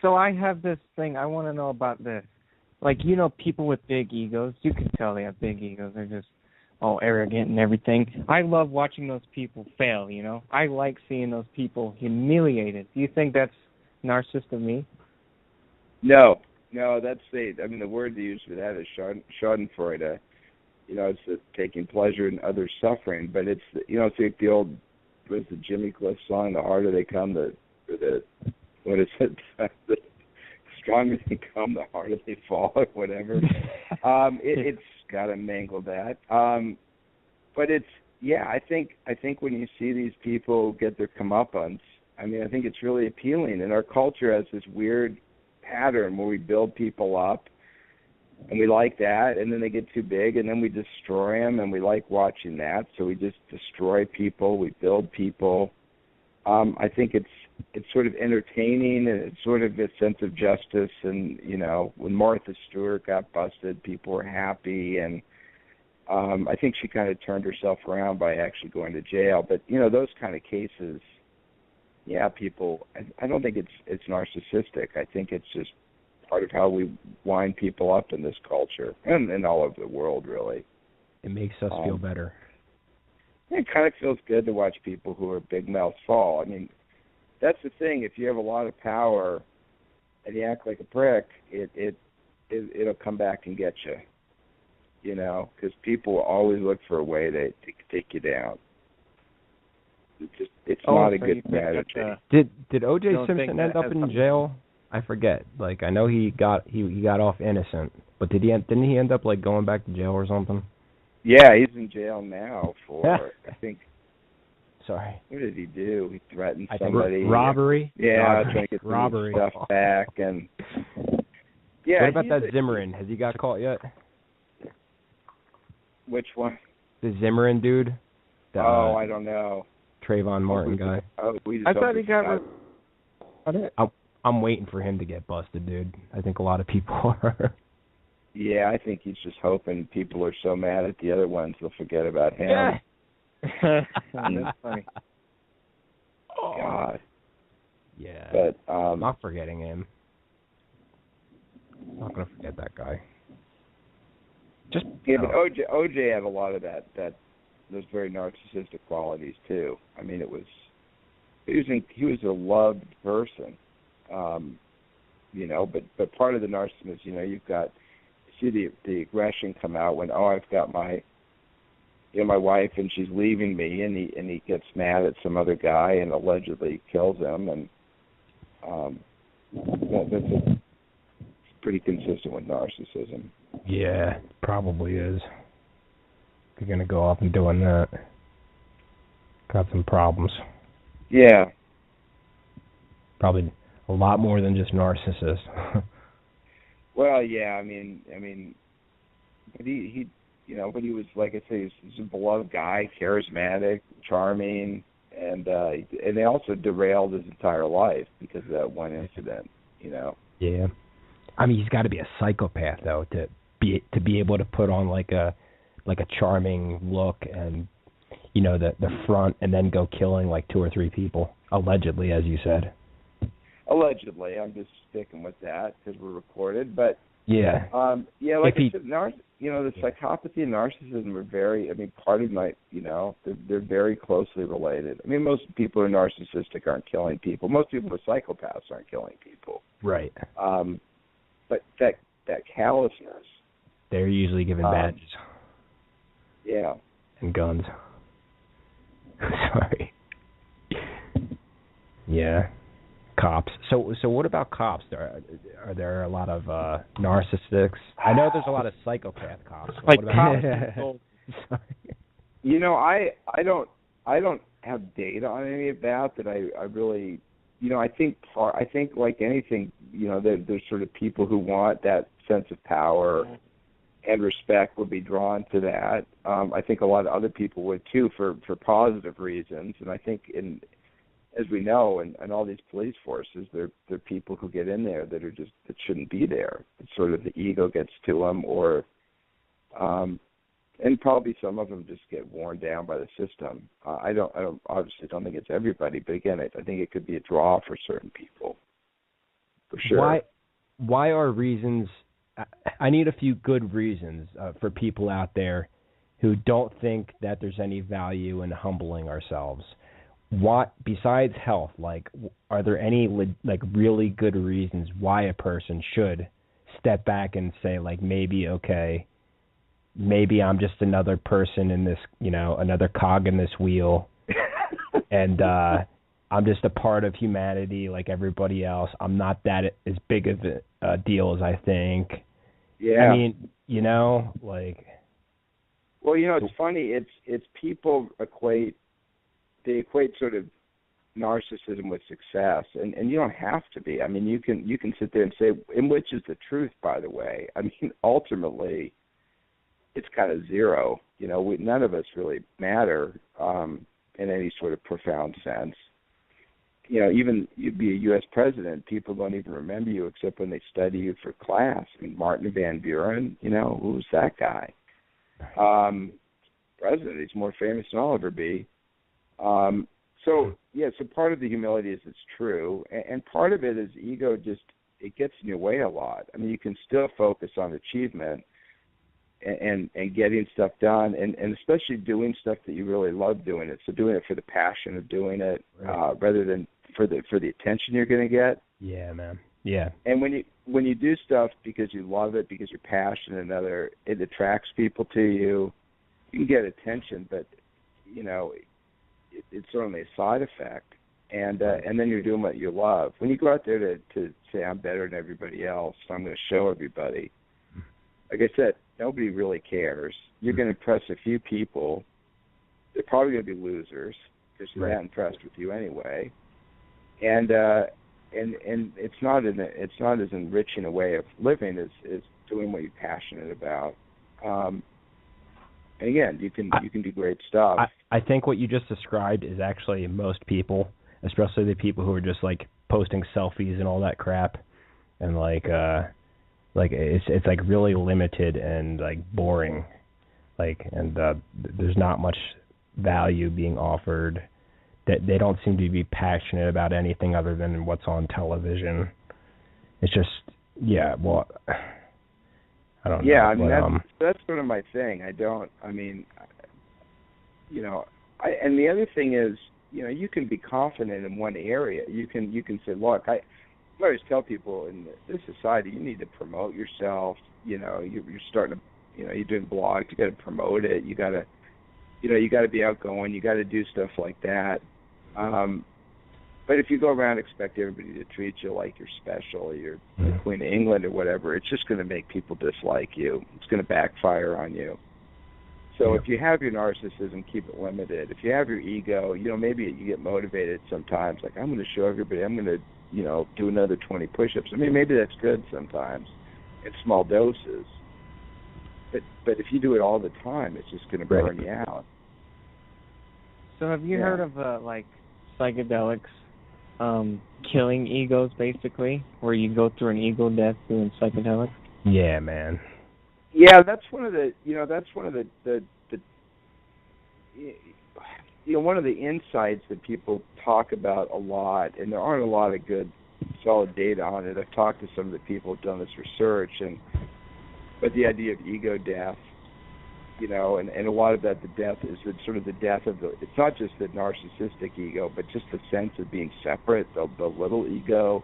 So I have this thing. I want to know about this. People with big egos. You can tell they have big egos. They're just arrogant and everything. I love watching those people fail, I like seeing those people humiliated. Do you think that's narcissist of me? No, that's the word they use for that is schadenfreude. It's taking pleasure in others' suffering. But it's, it's like the old, was the Jimmy Cliff song, the harder they come, the stronger they come, the harder they fall, or whatever. It's got to mangle that. But it's, I think when you see these people get their comeuppance, I think it's really appealing. And our culture has this weird pattern where we build people up, and we like that, and then they get too big, and then we destroy them, and we like watching that. So we just destroy people, we build people. I think it's sort of entertaining, and it's sort of a sense of justice. And when Martha Stewart got busted, people were happy, and I think she kind of turned herself around by actually going to jail. But those kind of cases, people. I don't think it's narcissistic. I think it's just part of how we wind people up in this culture and all over the world, really. It makes us feel better. it kind of feels good to watch people who are big mouths fall. I mean, that's the thing. If you have a lot of power and you act like a prick, it'll come back and get you. You know, because people will always look for a way to take you down. It's not a good strategy. Did O.J. Simpson end up in jail? I forget. Like, I know he got off innocent, but didn't he end up like going back to jail or something? Yeah, he's in jail now for I think. Sorry. What did he do? He threatened somebody. Robbery. Yeah, trying to get robbery stuff back and. Yeah. What about that Zimmerman? Has he got caught yet? Which one? The Zimmerman dude. I don't know. Trayvon Martin guy. I thought he got. I'm waiting for him to get busted, dude. I think a lot of people are. Yeah, I think he's just hoping people are so mad at the other ones they'll forget about him. Yeah. That's funny. God. Yeah. But I'm not forgetting him. I'm not gonna forget that guy. But OJ had a lot of that those very narcissistic qualities too. I mean, he was a loved person, you know. But part of the narcissism is, you know, you see the aggression come out when I've got my wife and she's leaving me, and he gets mad at some other guy and allegedly kills him, and that's pretty consistent with narcissism. Yeah, probably is. If you're gonna go off and doing that, got some problems. Yeah. Probably a lot more than just narcissist. Well, yeah, I mean, but he was, like I say, he's a beloved guy, charismatic, charming, and they also derailed his entire life because of that one incident, you know. Yeah. I mean, he's got to be a psychopath though to be able to put on like a charming look and, you know, the front, and then go killing like 2 or 3 people, allegedly, as you said. Allegedly, I'm just sticking with that because we're recorded. But yeah, like I said, the psychopathy and narcissism are very. I mean, part of my, you know, they're very closely related. I mean, most people who are narcissistic aren't killing people. Most people who are psychopaths aren't killing people. Right. But that callousness. They're usually given badges. Yeah. And guns. Sorry. Yeah. Cops. So what about cops? Are there a lot of narcissists? I know there's a lot of psychopath cops. Like what about cops. Sorry. You know, I don't have data on any of that I really, you know, I think like anything, you know, there's sort of people who want that sense of power and respect would be drawn to that. I think a lot of other people would too for positive reasons, and I think as we know, in all these police forces, they're people who get in there that shouldn't be there. It's sort of the ego gets to them, or and probably some of them just get worn down by the system. I obviously don't think it's everybody, but again, I think it could be a draw for certain people, for sure. Why are reasons? I need a few good reasons for people out there who don't think that there's any value in humbling ourselves. What, besides health, like, are there any like really good reasons why a person should step back and say, like, maybe I'm just another person in this, you know, another cog in this wheel, and I'm just a part of humanity like everybody else. I'm not that as big of a deal as I think. Yeah. I mean, you know, like. Well, you know, it's funny. It's people equate sort of narcissism with success, and you don't have to be. I mean, you can sit there and say, and which is the truth, by the way. I mean, ultimately, it's kind of zero. You know, none of us really matter in any sort of profound sense. You know, even you'd be a U.S. president, people don't even remember you except when they study you for class. I mean, Martin Van Buren, you know, who's that guy? President, he's more famous than I'll ever be. So part of the humility is it's true, and part of it is ego it gets in your way a lot. I mean, you can still focus on achievement and getting stuff done, and especially doing stuff that you really love doing it. So doing it for the passion of doing it, rather than for the attention you're going to get. Yeah, man. Yeah. And when you do stuff because you love it, because you're passionate, it attracts people to you. You can get attention, but it's only a side effect. And then you're doing what you love. When you go out there to say I'm better than everybody else, so I'm going to show everybody. Like I said, nobody really cares. You're going to impress a few people. They're probably going to be losers because they're not impressed with you anyway. And it's not as enriching a way of living as doing what you're passionate about. And again, you can do great stuff. I think what you just described is actually most people, especially the people who are just like posting selfies and all that crap, and like it's like really limited and like boring, and there's not much value being offered. That they don't seem to be passionate about anything other than what's on television. It's just I don't know. Yeah, I mean that's sort of my thing. And the other thing is, you can be confident in one area. You can say, look, I always tell people in this society, you need to promote yourself. You're starting to, you're doing blogs, you got to promote it. You got to be outgoing. You got to do stuff like that. But if you go around and expect everybody to treat you like you're special, you're the Queen of England or whatever, it's just going to make people dislike you. It's going to backfire on you. So if you have your narcissism, keep it limited. If you have your ego, maybe you get motivated sometimes. Like, I'm going to show everybody, I'm going to, do another 20 push-ups. I mean, maybe that's good sometimes in small doses. But if you do it all the time, it's just going to burn you out. So have you heard of, psychedelics killing egos, basically, where you go through an ego death doing psychedelics? Yeah, man. Yeah, that's one of the one of the insights that people talk about a lot, and there aren't a lot of good, solid data on it. I've talked to some of the people who've done this research, but the idea of ego death, and a lot of that, the death is sort of the death of it's not just the narcissistic ego, but just the sense of being separate, the little ego,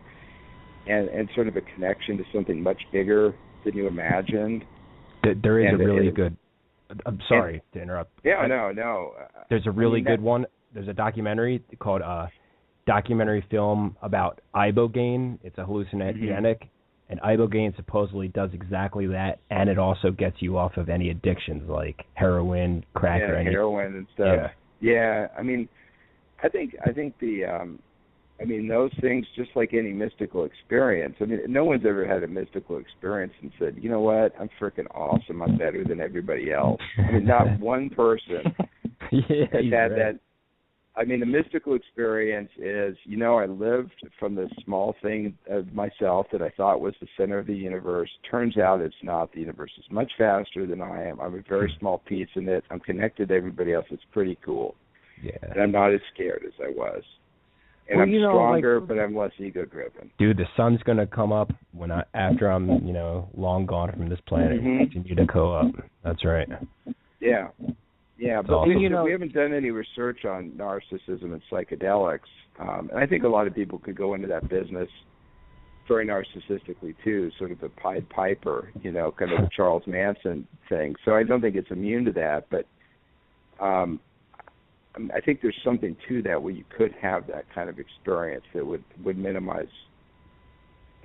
and sort of a connection to something much bigger than you imagined. There is a really good. I'm sorry to interrupt. Yeah, no. There's a really good one. There's a documentary called documentary film about ibogaine. It's a hallucinogenic, and ibogaine supposedly does exactly that, and it also gets you off of any addictions like heroin, crack, or anything. Heroin and stuff. Yeah. I mean, I think those things, just like any mystical experience. I mean, no one's ever had a mystical experience and said, you know what, I'm freaking awesome, I'm better than everybody else. I mean, not one person has had that. I mean, the mystical experience is, I lived from this small thing of myself that I thought was the center of the universe. Turns out it's not. The universe is much faster than I am. I'm a very small piece in it. I'm connected to everybody else. It's pretty cool. Yeah. And I'm not as scared as I was. And I'm stronger, but I'm less ego-driven. Dude, the sun's going to come up after I'm, long gone from this planet. Continue to go up. That's right. Yeah. Yeah, but we haven't done any research on narcissism and psychedelics. And I think a lot of people could go into that business very narcissistically, too, sort of a Pied Piper, kind of a Charles Manson thing. So I don't think it's immune to that, but I think there's something to that where you could have that kind of experience that would minimize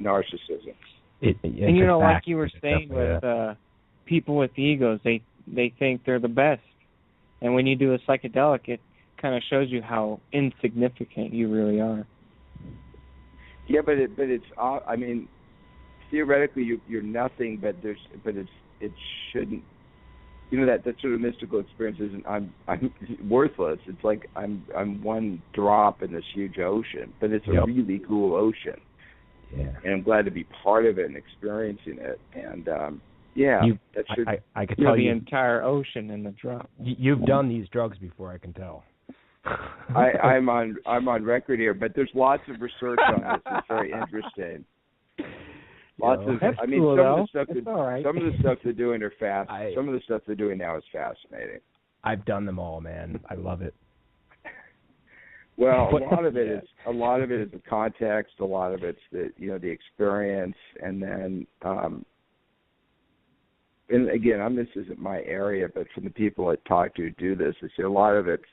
narcissism. And like you were saying with people with egos, they think they're the best. And when you do a psychedelic, it kind of shows you how insignificant you really are. Yeah, but it's I mean, theoretically you're nothing, but it shouldn't. That sort of mystical experience isn't. I'm worthless. It's like I'm one drop in this huge ocean, but it's a really cool ocean. Yeah. And I'm glad to be part of it and experiencing it. And I could tell the entire ocean in the drop. You've done these drugs before, I can tell. I'm on record here, but there's lots of research on this. It's very interesting. Lots of. That's I mean, cool, some though. of the stuff. That's all right. Some of the stuff they're doing are fast. Some of the stuff they're doing now is fascinating. I've done them all, man. I love it. Well, a lot of it is the context. A lot of it's the experience, and then and again, this isn't my area, but from the people I talk to who do this, I see a lot of it's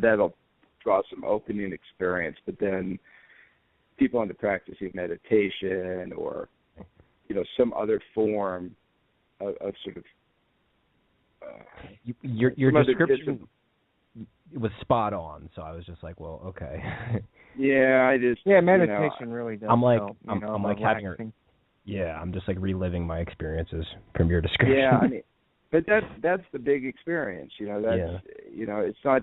that'll draw some opening experience, but then people into practicing meditation or some other form of sort of your description was spot on, so I was just like, well, okay. Meditation really does help. I'm like having I'm just like reliving my experiences from your description. Yeah, I mean, but that's the big experience, it's not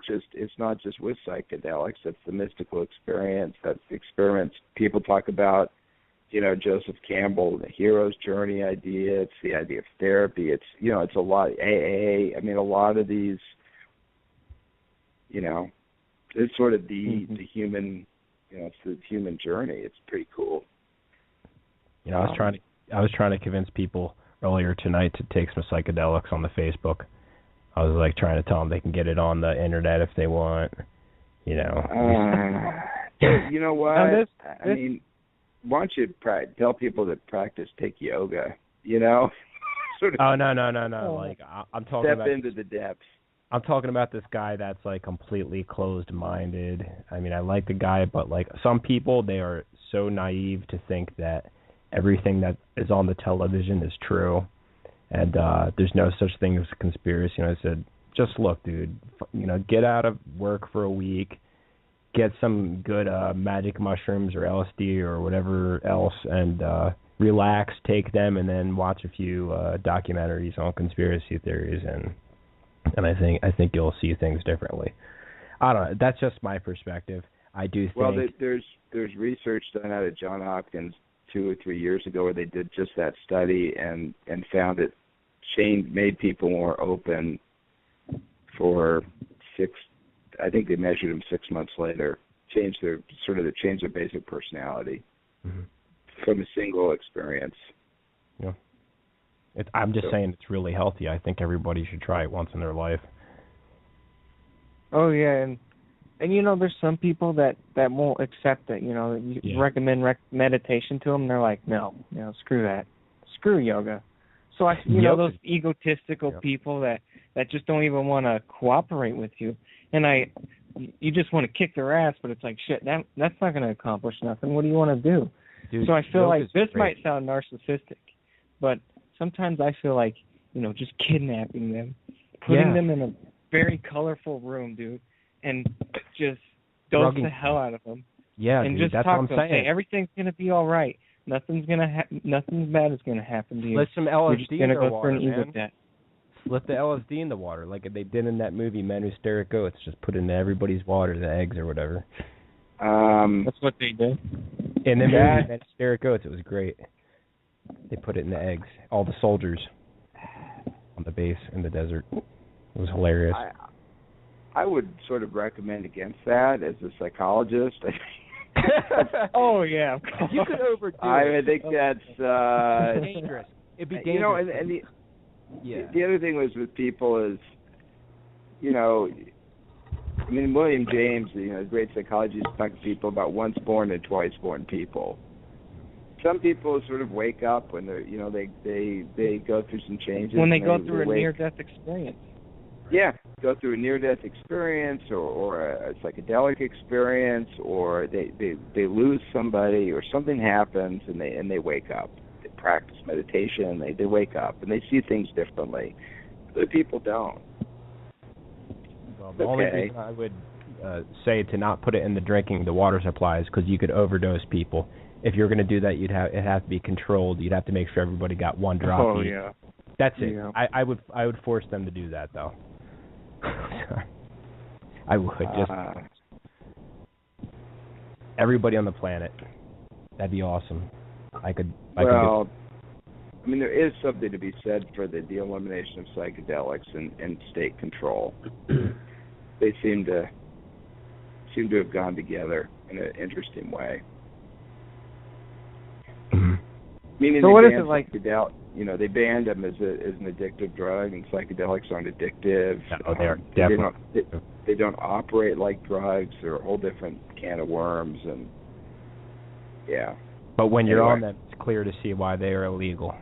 just with psychedelics, it's the mystical experience, that's the experience people talk about, Joseph Campbell, the hero's journey idea, it's the idea of therapy, it's a lot, AA, I mean, a lot of these, it's sort of the human, it's the human journey, it's pretty cool. I was trying to convince people earlier tonight to take some psychedelics on the Facebook. I was like trying to tell them they can get it on the internet if they want. You know what? I mean, why don't you tell people to practice, take yoga? Sort of. Oh no! Like I'm talking step about into the depths. I'm talking about this guy that's like completely closed-minded. I mean, I like the guy, but like some people, they are so naive to think that everything that is on the television is true, and there's no such thing as a conspiracy. I said, just look, dude, get out of work for a week, get some good magic mushrooms or LSD or whatever else, and relax, take them, and then watch a few documentaries on conspiracy theories, and I think you'll see things differently. I don't know. That's just my perspective. I do think. Well, there's research done out of Johns Hopkins 2 or 3 years ago where they did just that study and found it made people more open for I think they measured them 6 months later, changed their basic personality from a single experience. Yeah. I'm just saying it's really healthy. I think everybody should try it once in their life. Oh yeah, and there's some people that won't accept it. You recommend meditation to them, they're like, no, screw that, screw yoga. So those egotistical people that just don't even want to cooperate with you, and you just want to kick their ass, but it's like shit. That's not going to accomplish nothing. What do you want to do? Dude, so I feel like this might sound narcissistic, but sometimes I feel like just kidnapping them, putting them in a very colorful room, dude, and just dose the hell out of them. Yeah, and dude, just that's talk what I'm to them. saying. Say, everything's gonna be all right. Nothing bad is gonna happen to you. Let some LSD in the water, man. Slip the LSD in the water, like they did in that movie Men Who Stare at Goats. Just put it in everybody's water, the eggs or whatever. That's what they did. In the movie Men Who Stare at Goats, it was great. They put it in the eggs. All the soldiers on the base in the desert. It was hilarious. I would sort of recommend against that as a psychologist. Oh yeah, you could overdo it. I think that's dangerous. It'd be dangerous. And the other thing was with people is, I mean, William James, a great psychologist, talked to people about once born and twice born people. Some people sort of wake up when they're, they go through some changes. When they go through a near-death experience. Yeah, go through a near-death experience or a psychedelic experience, or they lose somebody or something happens and they wake up. They practice meditation, they wake up and they see things differently. Other people don't. Well, the only reason I would say to not put it in the water supply is because you could overdose people. If you're going to do that, it has to be controlled. You'd have to make sure everybody got one drop. Oh yeah. That's it. Yeah. I would force them to do that though. I would just everybody on the planet. That'd be awesome. I could I mean, there is something to be said for the elimination of psychedelics and state control. They seem to have gone together in an interesting way. Meaning So they what is banned it like? they banned them as an addictive drug, and psychedelics aren't addictive. No, they are definitely. They don't operate like drugs. They're a whole different can of worms, and yeah. But when you're on them, it's clear to see why they are illegal.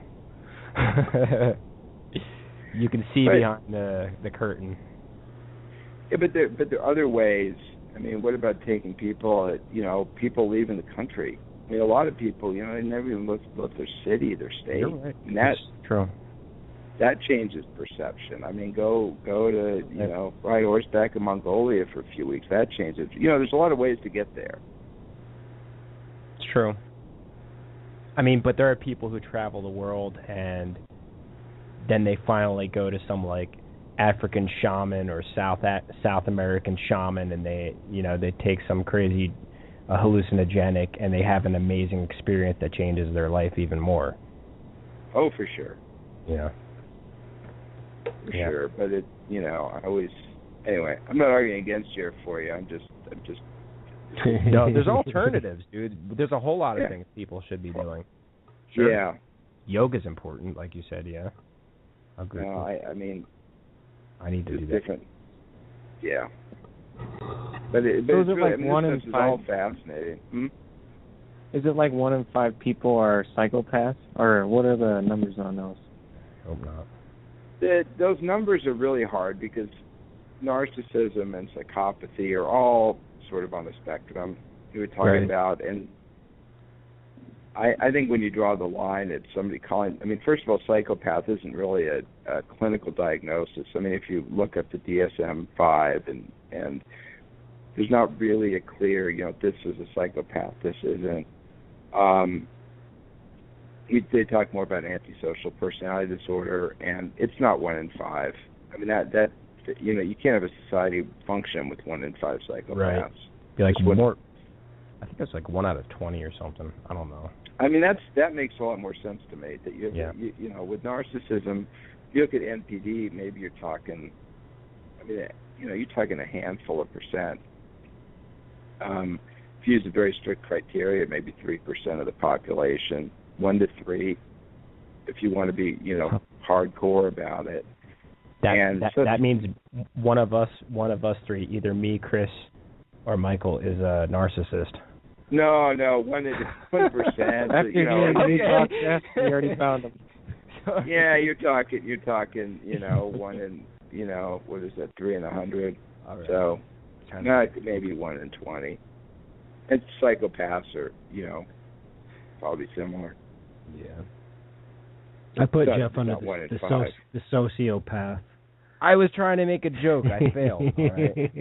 You can see behind the curtain. Yeah, but there are other ways. I mean, what about taking people? People leaving the country. I mean, a lot of people, they never even left their city, their state. You're right. And that's true. That changes perception. I mean, go to ride horseback in Mongolia for a few weeks. That changes. There's a lot of ways to get there. It's true. I mean, but there are people who travel the world and then they finally go to some African shaman or South American shaman, and they take some crazy hallucinogenic, and they have an amazing experience that changes their life even more. Oh, for sure. Yeah. For sure, but I always. Anyway, I'm not arguing against you for you. I'm just. No, there's alternatives, dude. There's a whole lot of things people should be doing. Sure. Yeah. Yoga's important, like you said. Yeah. Agree. No, I mean. I need to do that. Different. Yeah. But it's really, like 1 in 5. It's all fascinating. Is it like 1 in 5 people are psychopaths, or what are the numbers on those? Hope not. Those numbers are really hard because narcissism and psychopathy are all sort of on the spectrum you were talking about, and I think when you draw the line at somebody calling, I mean, first of all, psychopath isn't really a clinical diagnosis. I mean, if you look up the DSM-5 and there's not really a clear, this is a psychopath, this isn't. They talk more about antisocial personality disorder, and it's not 1 in 5. I mean, that you can't have a society function with 1 in 5 psychopaths. Right. Be like more. I think it's like 1 out of 20 or something. I don't know. I mean, that makes a lot more sense to me. That with narcissism, if you look at NPD, maybe you're talking. I mean, you're talking a handful of percent. If you use a very strict criteria, maybe 3% of the population, 1 to 3. If you want to be, hardcore about it. That means one of us 3, either me, Chris, or Michael, is a narcissist. No, 1%. After we already found them. Yeah, you're talking, 1 in, what is that, 3 in 100? Right. So, maybe 1 in 20. And psychopaths are, probably similar. Yeah. I put Jeff under the sociopath. I was trying to make a joke. I failed. All right.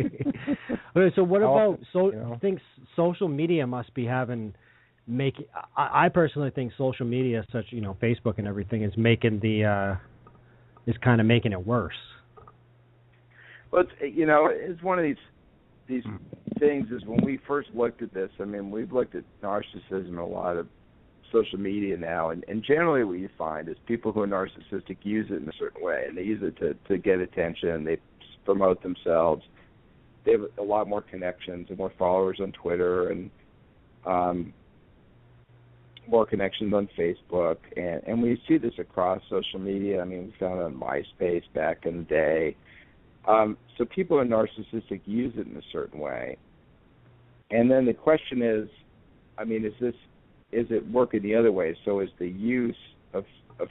Okay, so what about I think social media must be I personally think social media, such Facebook and everything, is making is kind of making it worse. Well, it's one of these things. Is when we first looked at this. I mean, we've looked at narcissism in a lot of social media now, and generally what you find is people who are narcissistic use it in a certain way, and they use it to get attention. They promote themselves. They have a lot more connections and more followers on Twitter, and more connections on Facebook, and we see this across social media. I mean, we found it on MySpace back in the day. So people who are narcissistic use it in a certain way, and then the question is, I mean, is it working the other way? So is the use of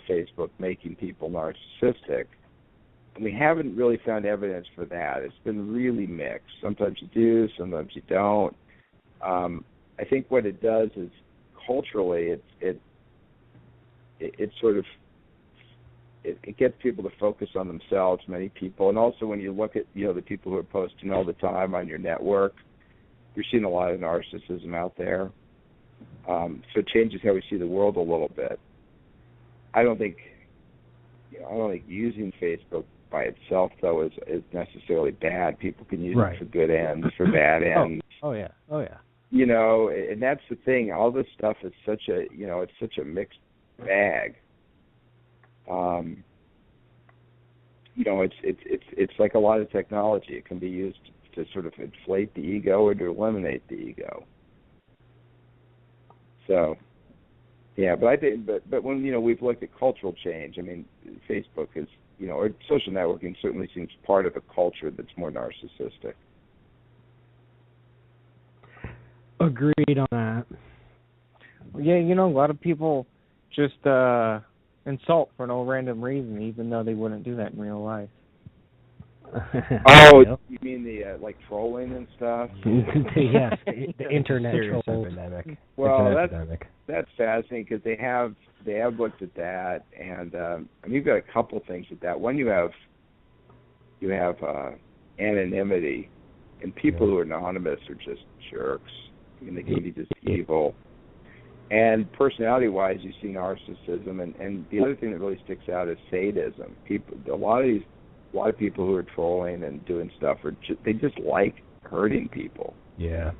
Facebook making people narcissistic? And we haven't really found evidence for that. It's been really mixed. Sometimes you do, sometimes you don't. I think what it does is culturally it sort of it gets people to focus on themselves, many people. And also when you look at the people who are posting all the time on your network, you're seeing a lot of narcissism out there. So it changes how we see the world a little bit. I don't think using Facebook by itself though is necessarily bad. People can use it for good ends, for bad ends. Oh yeah. And that's the thing. All this stuff is such a mixed bag. It's like a lot of technology. It can be used to sort of inflate the ego or to eliminate the ego. So, Yeah, but I think, but when we've looked at cultural change, I mean, Facebook is, or social networking certainly seems part of a culture that's more narcissistic. Agreed on that. Yeah, a lot of people just insult for no random reason, even though they wouldn't do that in real life. Oh, you mean the like trolling and stuff? Yes, the internet trolls. Epidemic. Well, Epidemic. That's fascinating because they have looked at that, and you've got a couple things with that. One, you have anonymity, and people who are anonymous are just jerks. I mean, they can be just evil. And personality-wise, you see narcissism, and the other thing that really sticks out is sadism. A lot of people who are trolling and doing stuff they just like hurting people. Yeah.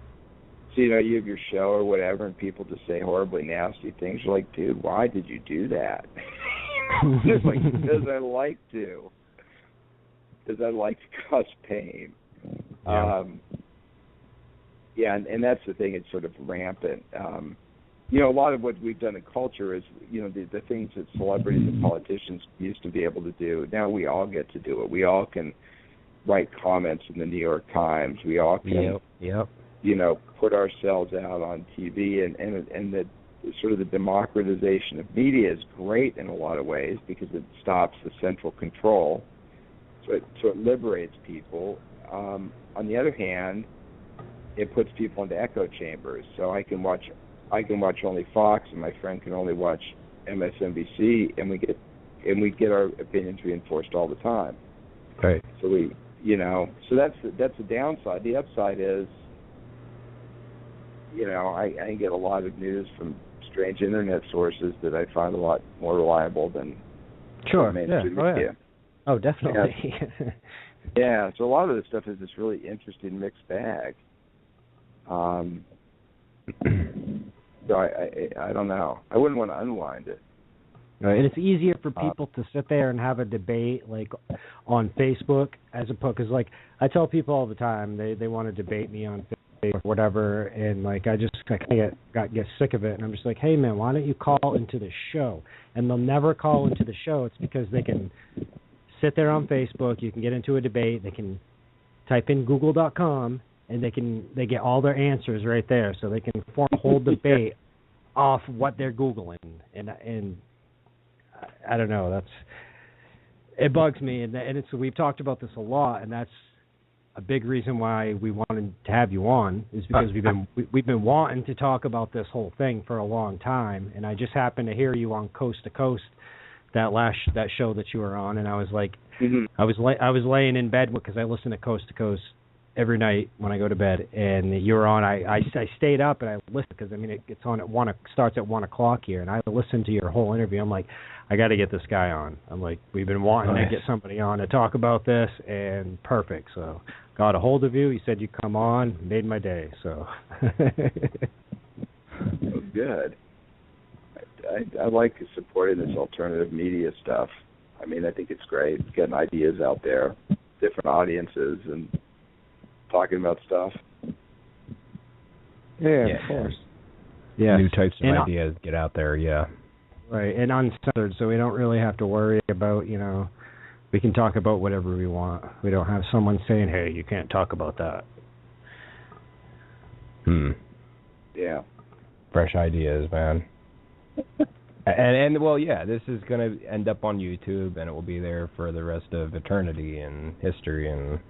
So you have your show or whatever, and people just say horribly nasty things. You're like, dude, why did you do that? It's like, because I like to. Because I like to cause pain. Yeah. And that's the thing. It's sort of rampant. A lot of what we've done in culture is, the things that celebrities and politicians used to be able to do. Now we all get to do it. We all can write comments in the New York Times. We all can, put ourselves out on TV. And the sort of the democratization of media is great in a lot of ways because it stops the central control. So it liberates people. On the other hand, it puts people into echo chambers. So I can watch only Fox, and my friend can only watch MSNBC, and we get our opinions reinforced all the time. Right. So so that's the downside. The upside is, I get a lot of news from strange internet sources that I find a lot more reliable than mainstream media. Oh, definitely. Yeah. So a lot of this stuff is this really interesting mixed bag. So I don't know. I wouldn't want to unwind it. Right. And it's easier for people to sit there and have a debate like on Facebook as opposed, because like I tell people all the time they want to debate me on Facebook or whatever, and like I kind of get sick of it, and I'm just like, hey man, why don't you call into the show? And they'll never call into the show. It's because they can sit there on Facebook. You can get into a debate. They can type in Google.com. And they get all their answers right there, so they can form a whole debate off what they're Googling, and I don't know, it bugs me, and it's we've talked about this a lot, and that's a big reason why we wanted to have you on, is because we've been wanting to talk about this whole thing for a long time, and I just happened to hear you on Coast to Coast, that show that you were on, and I was like, I was laying in bed because I listen to Coast every night when I go to bed, and you were on. I stayed up and I listened because it's on at starts at 1:00 here, and I listened to your whole interview. I'm like, I got to get this guy on. I'm like, we've been wanting to get somebody on to talk about this, and perfect. So got a hold of you. He said you'd come on, made my day. So good. I like supporting this alternative media stuff. I think it's great getting ideas out there, different audiences, and talking about stuff. Yeah, of course. Yeah. New types of ideas get out there, yeah. Right, and uncensored, so we don't really have to worry about, we can talk about whatever we want. We don't have someone saying, hey, you can't talk about that. Yeah. Fresh ideas, man. and well, yeah, this is going to end up on YouTube, and it will be there for the rest of eternity and history and...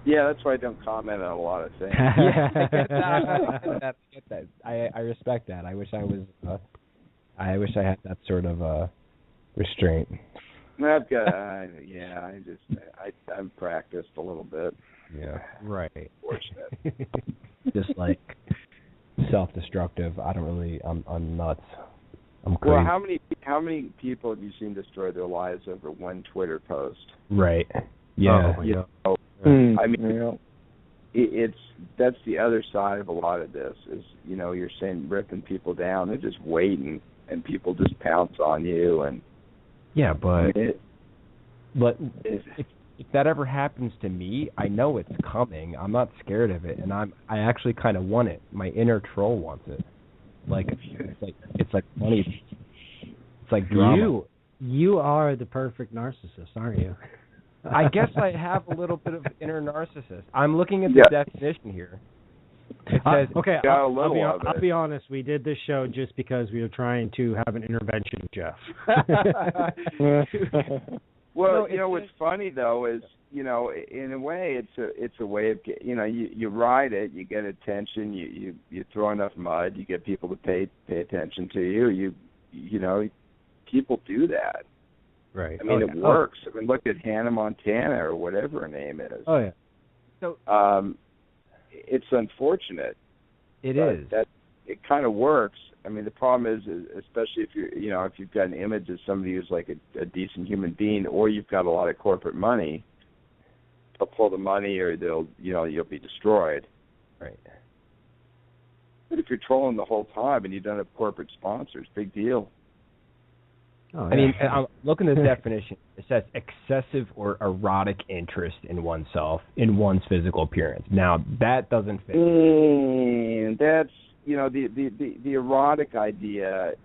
Yeah, that's why I don't comment on a lot of things. I respect that. I wish I was. I wish I had that sort of restraint. I've got. I'm practiced a little bit. Yeah. Right. Fortunate. Just like self-destructive. I don't really. I'm nuts. I'm crazy. Well, how many people have you seen destroy their lives over one Twitter post? Right. Yeah. That's the other side of a lot of this is, you're saying ripping people down. They're just waiting, and people just pounce on you. And yeah, but if that ever happens to me, I know it's coming. I'm not scared of it, and I actually kind of want it. My inner troll wants it. It's like funny. It's like drama. You are the perfect narcissist, aren't you? I guess I have a little bit of inner narcissist. I'm looking at the definition here. It says, okay, I'll be honest. We did this show just because we were trying to have an intervention with Jeff. Well, what's funny though is, in a way, it's a way of, you ride it, you get attention, you throw enough mud, you get people to pay attention to you. People do that. Right. I mean, it works. I mean, look at Hannah Montana or whatever her name is. Oh yeah. So it's unfortunate. It is. It kind of works. I mean, the problem is especially if if you've got an image of somebody who's like a decent human being, or you've got a lot of corporate money, they'll pull the money, or you'll be destroyed. Right. But if you're trolling the whole time and you don't have corporate sponsors, big deal. Oh, yeah. I mean, I'm looking at the definition. It says excessive or erotic interest in oneself, in one's physical appearance. Now, that doesn't fit. That's, the erotic idea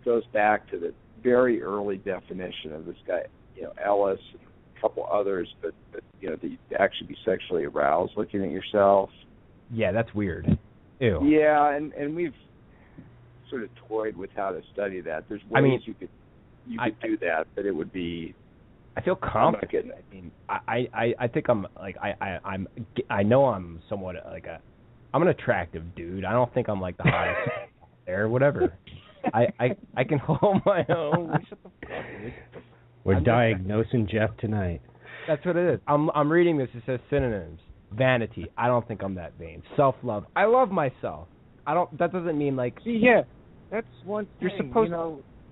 goes back to the very early definition of this guy, Ellis, and a couple others, but to actually be sexually aroused looking at yourself. Yeah, that's weird. Ew. Yeah, and we've sort of toyed with how to study that. There's ways you could do that, but it would be. I feel confident. I mean, I think I'm like I know I'm somewhat like I'm an attractive dude. I don't think I'm like the hottest there. Whatever. I can hold my own. Shut the fuck up. We're diagnosing Jeff tonight. That's what it is. I'm reading this. It says synonyms. Vanity. I don't think I'm that vain. Self-love. I love myself. That doesn't mean like. See, yeah, that's one thing.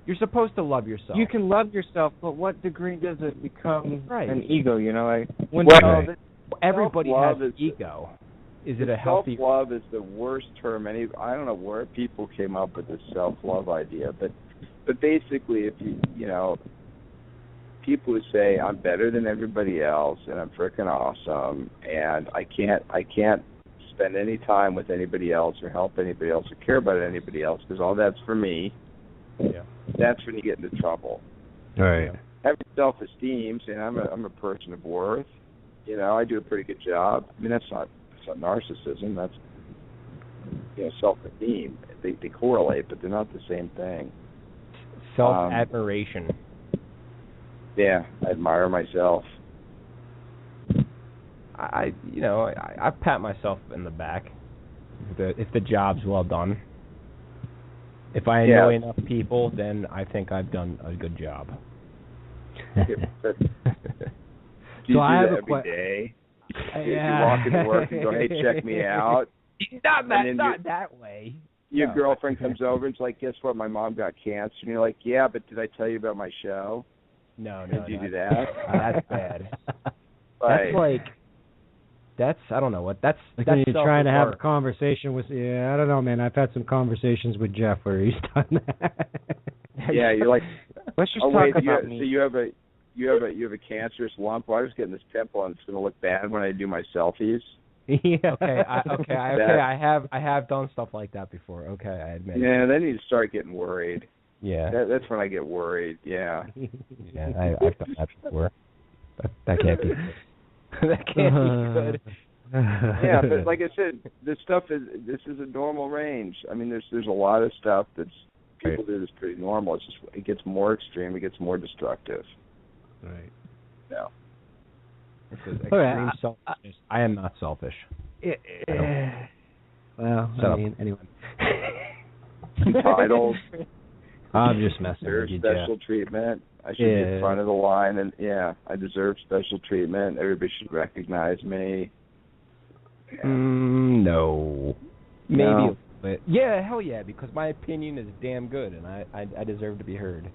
You're supposed to love yourself. You can love yourself, but what degree does it become an ego? Everybody has an ego. Is it a healthy? Self-love is the worst term. I don't know where people came up with this self-love idea, but basically, if people who say I'm better than everybody else and I'm freaking awesome and I can't spend any time with anybody else or help anybody else or care about anybody else because all that's for me. Yeah. That's when you get into trouble. Right. Having self-esteem, saying I'm a person of worth. I do a pretty good job. I mean, that's not narcissism. That's self-esteem. They correlate, but they're not the same thing. Self-admiration. Yeah, I admire myself. I pat myself in the back if the job's well done. If I annoy enough people, then I think I've done a good job. Do you do that every day? You walk into work and go, "Hey, check me out." Not that way. Your girlfriend comes over and is like, "Guess what? My mom got cancer." And you're like, "Yeah, but did I tell you about my show?" No. Did you do that? That's bad. Right. That's I don't know what that's. Like that's when you're trying to have a conversation with. Yeah, I don't know, man. I've had some conversations with Jeff where he's done that. Yeah, you're like, let's just talk about me. So you have a cancerous lump. Well, I was getting this pimple, and it's going to look bad when I do my selfies. Yeah. I have done stuff like that before. Okay, I admit. Yeah, then you start getting worried. Yeah. That's when I get worried. Yeah. Yeah, I've done that before. That can't be. That can't be good. Yeah, but like I said, this is a normal range. I mean, there's a lot of stuff that's people do that's pretty normal. It's just it gets more extreme, it gets more destructive. Right. Yeah. This is extreme selfishness. I am not selfish. Well, anyway. Titles. I'm just messing There's with you, special treatment. I should be in front of the line, and I deserve special treatment. Everybody should recognize me. Yeah. No. Maybe No. a little bit. Yeah, hell yeah, because my opinion is damn good, and I deserve to be heard.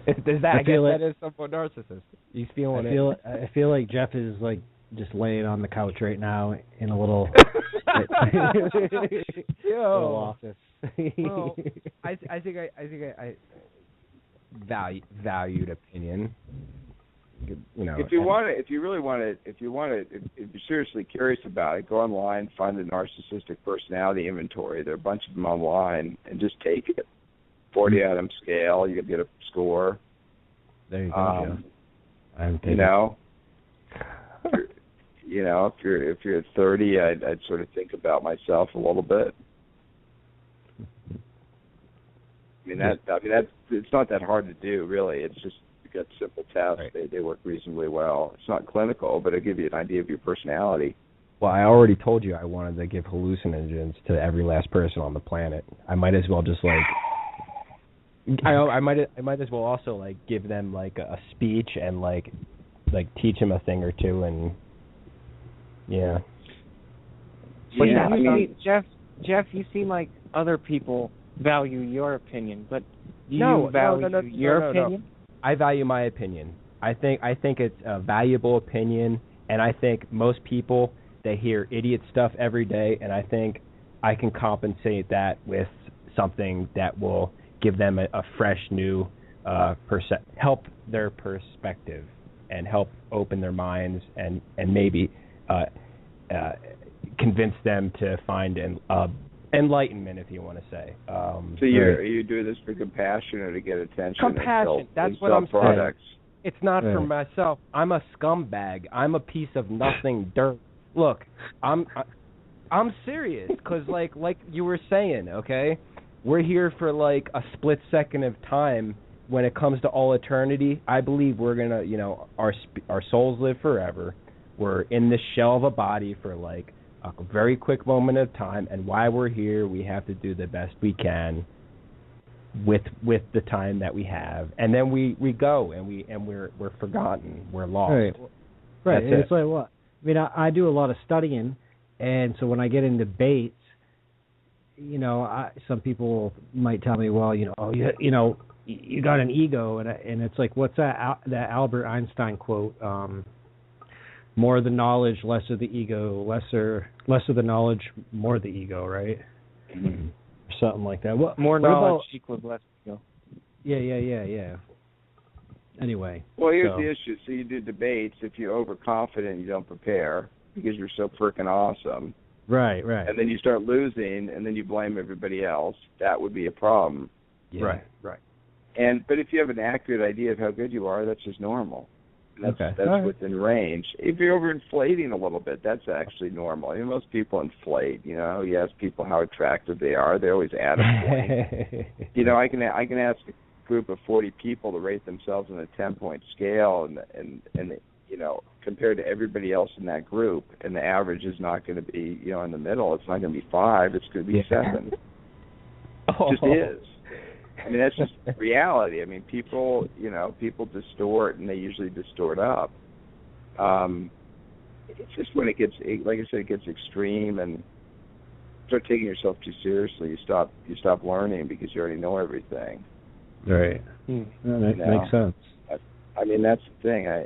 I guess that is somewhat narcissist. He's feeling it. I feel like Jeff is like just laying on the couch right now in a little, little office. Well, I think I valued opinion. If you're seriously curious about it, go online, find the narcissistic personality inventory. There are a bunch of them online, and just take it. 40-item scale, you get a score. There you go. If you're at 30, I'd sort of think about myself a little bit. It's not that hard to do, really. It's just you got simple tests. Right. They work reasonably well. It's not clinical, but it'll give you an idea of your personality. Well, I already told you I wanted to give hallucinogens to every last person on the planet. I might as well just I might as well also give them a speech and teach them a thing or two, and yeah. But Jeff, you seem like other people value your opinion, but do you value your opinion? No. I value my opinion. I think it's a valuable opinion, and I think most people, they hear idiot stuff every day, and I think I can compensate that with something that will give them a fresh, new, help their perspective and help open their minds and maybe convince them to find enlightenment, if you want to say. So you do this for compassion or to get attention? Compassion. That's what I'm saying. It's not for myself. I'm a scumbag. I'm a piece of nothing dirt. Look, I'm serious because like you were saying, okay, we're here for a split second of time. When it comes to all eternity, I believe we're gonna, our souls live forever. We're in this shell of a body for a very quick moment of time, and while we're here, we have to do the best we can with the time that we have, and then we go and we're forgotten, we're lost. Right. And it's like what? I mean, I do a lot of studying, and so when I get in debates, some people might tell me, well, you got an ego, and it's like, what's that Albert Einstein quote? More the knowledge, less of the ego. Less of the knowledge, more the ego, right? Mm-hmm. Something like that. More knowledge equals less ego. Yeah. Anyway. Well, here's the issue. So you do debates. If you're overconfident, you don't prepare because you're so freaking awesome. Right. And then you start losing, and then you blame everybody else. That would be a problem. Yeah. Right. But if you have an accurate idea of how good you are, that's just normal. That's within range. If you're overinflating a little bit, that's actually normal. Most people inflate. You ask people how attractive they are, they always add a point. I can ask a group of 40 people to rate themselves on a 10-point scale, and compared to everybody else in that group, and the average is not going to be in the middle. It's not going to be 5. It's going to be 7. It just is. I mean, that's just reality. I mean, people distort, and they usually distort up. It's just when it gets, like I said, it gets extreme, and start taking yourself too seriously. You stop learning because you already know everything. Right. That makes sense. I mean, that's the thing. I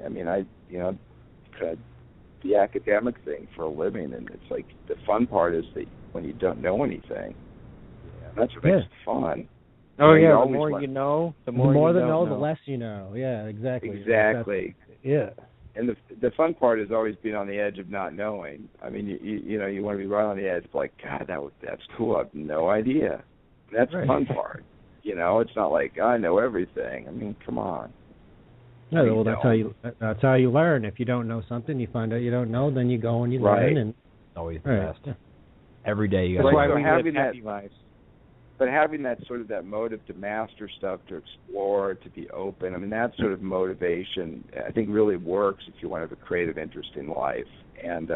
the academic thing for a living, and it's like the fun part is that when you don't know anything, that's what makes it fun. Oh, yeah, the more you know, the more you know, the less you know. Yeah, exactly. Exactly. Yeah. And the fun part is always being on the edge of not knowing. I mean, you want to be right on the edge, like, God, that's cool. I have no idea. And that's the fun part. It's not like I know everything. I mean, come on. No, well, that's how you learn. If you don't know something, you find out you don't know, then you go and you learn, and always the best. Every day you got to learn. Having happy lives. But having that sort of that motive to master stuff, to explore, to be open, I mean, that sort of motivation, I think, really works if you want to have a creative interest in life. And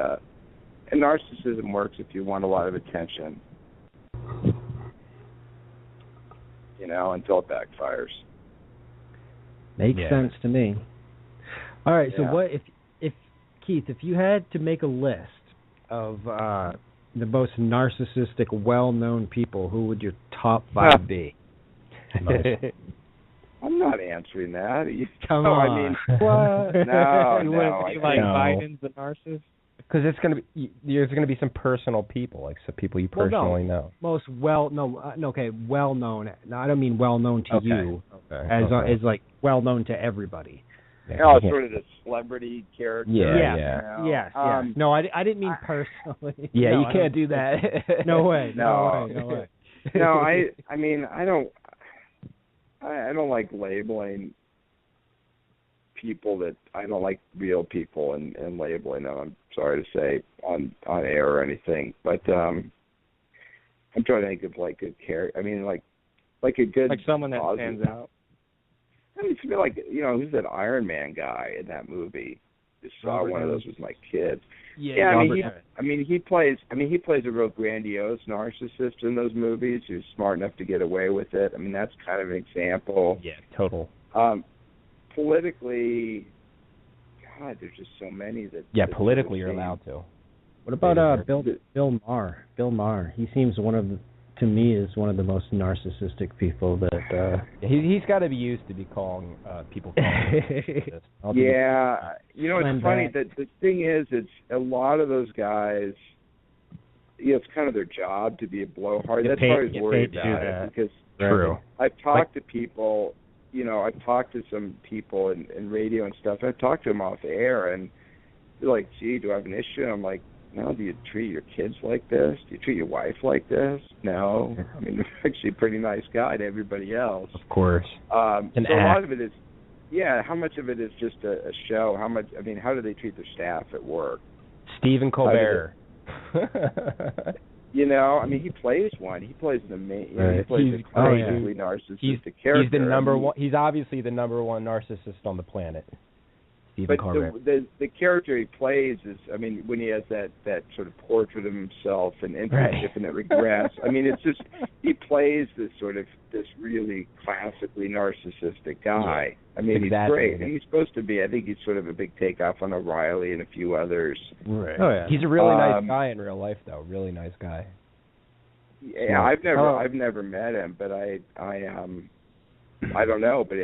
narcissism works if you want a lot of attention, until it backfires. Makes sense to me. All right, so what if Keith, if you had to make a list of the most narcissistic, well-known people, who would your top 5 be? I'm not answering that. Come on. I mean, what? No. You wouldn't be like Biden's a narcissist? Because there's going to be some personal people, like some people you personally know. Most well-known. No, I don't mean well-known to you, as like well-known to everybody. sort of the celebrity character. Yes. No, I didn't mean personally. Yeah, no, you can't do that. No way. No I mean, I don't like labeling people that I don't like real people and labeling them. I'm sorry to say on air or anything, but I'm trying to think of like a character. I mean, like a good, like someone that stands out. I mean, to me, like, who's that Iron Man guy in that movie? Just saw one of those with my kids. Yeah, I mean, he plays a real grandiose narcissist in those movies who's smart enough to get away with it. I mean, that's kind of an example. Yeah, total. Politically, God, there's just so many that. Yeah, politically you're allowed to. What about Bill Maher? Bill Maher. He seems to me is one of the most narcissistic people that. He's got to be used to be calling people. Yeah, it's funny that the thing is, it's a lot of those guys. It's kind of their job to be a blowhard. That's why I was worried about it because True. I've talked to people. I've talked to some people in radio and stuff. I've talked to them off the air, and they're like, "Gee, do I have an issue?" I'm like, "No. Do you treat your kids like this? Do you treat your wife like this?" No. I mean, they're actually a pretty nice guy to everybody else. Of course. So a lot of it is, how much of it is just a show? How much? I mean, how do they treat their staff at work? Stephen Colbert. I mean, he plays one. He plays an amazing. Right. He plays a crazily narcissistic character. He's the number one. He's obviously the number one narcissist on the planet. Stephen Colbert. The character he plays is, I mean, when he has that sort of portrait of himself and infinite regrets. I mean, it's just he plays this really classically narcissistic guy. I mean, exactly. He's great. And he's supposed to be. I think he's sort of a big takeoff on O'Reilly and a few others. Right. Oh yeah. He's a really nice guy in real life, though. Really nice guy. Yeah, I've never met him, but I don't know, but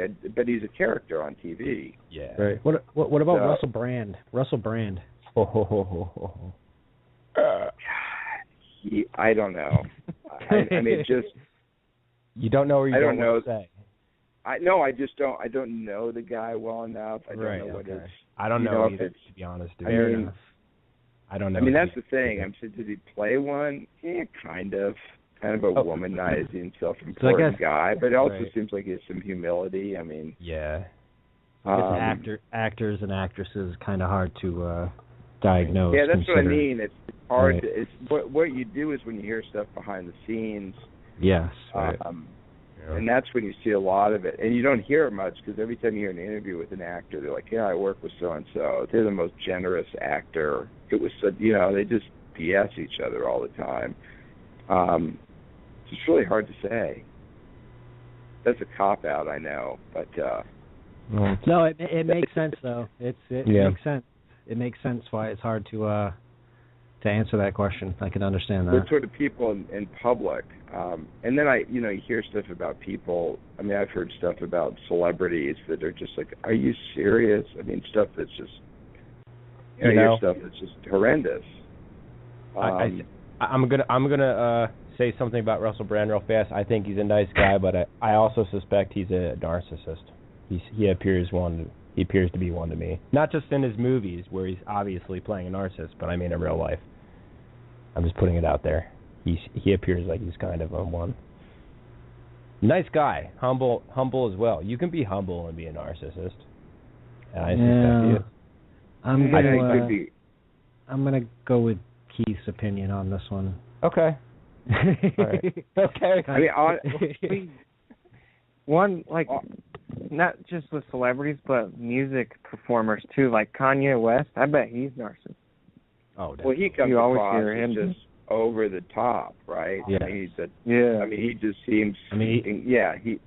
he's a character on TV. Yeah. Right. What about Russell Brand? Russell Brand. I don't know. I mean, just you don't know, or you don't know what to say. I just don't. I don't know the guy well enough. I don't know what his. I don't know either, to be honest. Fair enough. I don't know. I mean, that's the thing. I'm saying, did he play one? Yeah, kind of a womanizing, self-important guy, but it also seems like he has some humility. I mean, yeah. Actors and actresses kind of hard to diagnose. Yeah, that's what I mean. It's hard. Right. It's what you do is when you hear stuff behind the scenes. Yes. Right. And that's when you see a lot of it. And you don't hear it much because every time you hear an interview with an actor, they're like, "Yeah, I work with so and so. They're the most generous actor." It was, they just BS each other all the time. It's really hard to say. That's a cop out, I know, but. No, it makes sense though. It makes sense. It makes sense why it's hard to answer that question. I can understand that. What sort of people in public, and then you hear stuff about people. I mean, I've heard stuff about celebrities that are just like, "Are you serious?" I mean, stuff that's just, stuff that's just horrendous. I'm gonna say something about Russell Brand real fast. I think he's a nice guy, but I also suspect he's a narcissist. He appears to be one to me. Not just in his movies, where he's obviously playing a narcissist, but I mean in real life. I'm just putting it out there. He appears like he's kind of a one. Nice guy, humble as well. You can be humble and be a narcissist. And I suspect he is. I'm gonna go with Keith's opinion on this one. Okay. All right. Okay. I mean, one, not just with celebrities, but music performers too, like Kanye West. I bet he's narcissist. Oh, well, he comes across as just over the top, right? Yeah. I mean, he just seems.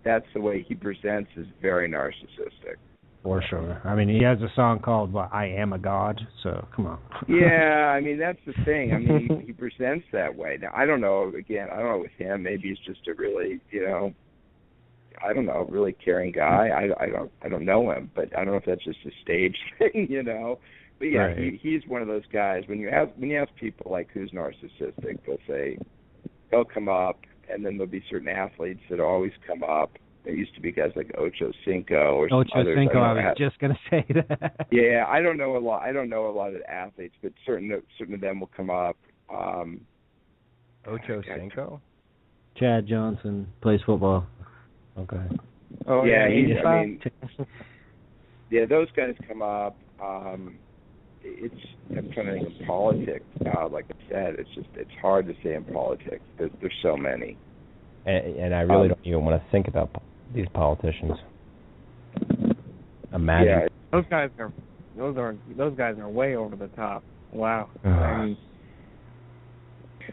That's the way he presents is very narcissistic. For sure. I mean, he has a song called "I Am a God," so come on. Yeah, I mean that's the thing. I mean, he presents that way. Now, I don't know. Again, I don't know with him. Maybe he's just a really, really caring guy. I don't know him, but I don't know if that's just a stage thing, But yeah, right. He's one of those guys. When you ask people like who's narcissistic, they'll come up, and then there'll be certain athletes that always come up. there used to be guys like Ocho Cinco or some Ocho others. Cinco, I was just going to say that. Yeah, I don't know a lot of the athletes, but certain of them will come up. Ocho Cinco? Chad Johnson plays football. Okay. Oh, yeah, yeah, yeah, those guys come up. I'm trying to think of politics. Like I said, it's hard to say in politics. There's so many. And I really don't even want to think about these politicians. Imagine. Yeah. those guys are way over the top. Wow. I mean,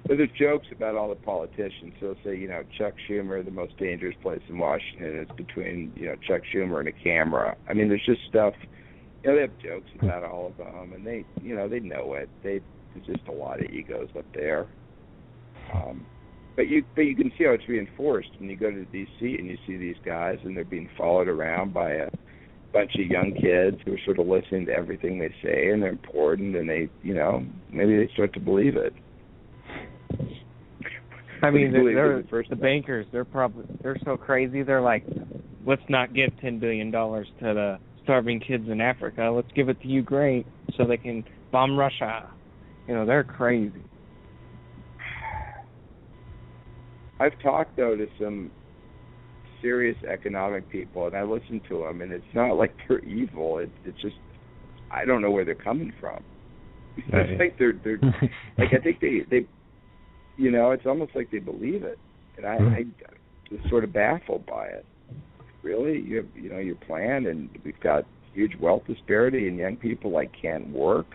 but there's jokes about all the politicians. So they'll say, Chuck Schumer, the most dangerous place in Washington is between, Chuck Schumer and a camera. I mean, there's just stuff. They have jokes about all of them, and they know it. There's just a lot of egos up there. But you can see how it's reinforced when you go to D.C. and you see these guys, and they're being followed around by a bunch of young kids who are sort of listening to everything they say, and they're important, and they, maybe they start to believe it. I mean, the bankers, they're so crazy. They're like, let's not give $10 billion to the starving kids in Africa. Let's give it to Ukraine so they can bomb Russia. They're crazy. I've talked, though, to some serious economic people, and I listen to them, and it's not like they're evil. It's just, I don't know where they're coming from. It's like they're like, I think they it's almost like they believe it, and I'm sort of baffled by it. Really, you have your plan, and we've got huge wealth disparity, and young people can't work,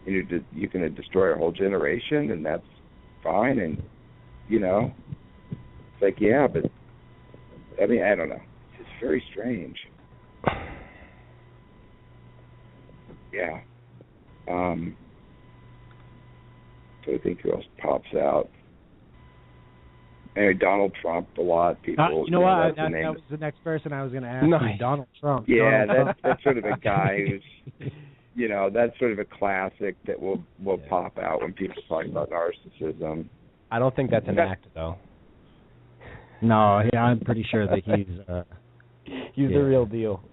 and you're going to destroy a whole generation, and that's fine, and it's like, yeah, but I mean, I don't know. It's very strange. Yeah. So I think who else pops out? Anyway, Donald Trump, a lot of people. You know what? That was the next person I was going to ask. Nice. Donald Trump. Yeah, Donald Trump. That's sort of a guy who's, that's sort of a classic that will pop out when people talk about narcissism. I don't think that's an act, though. No, yeah, I'm pretty sure that he's the real deal.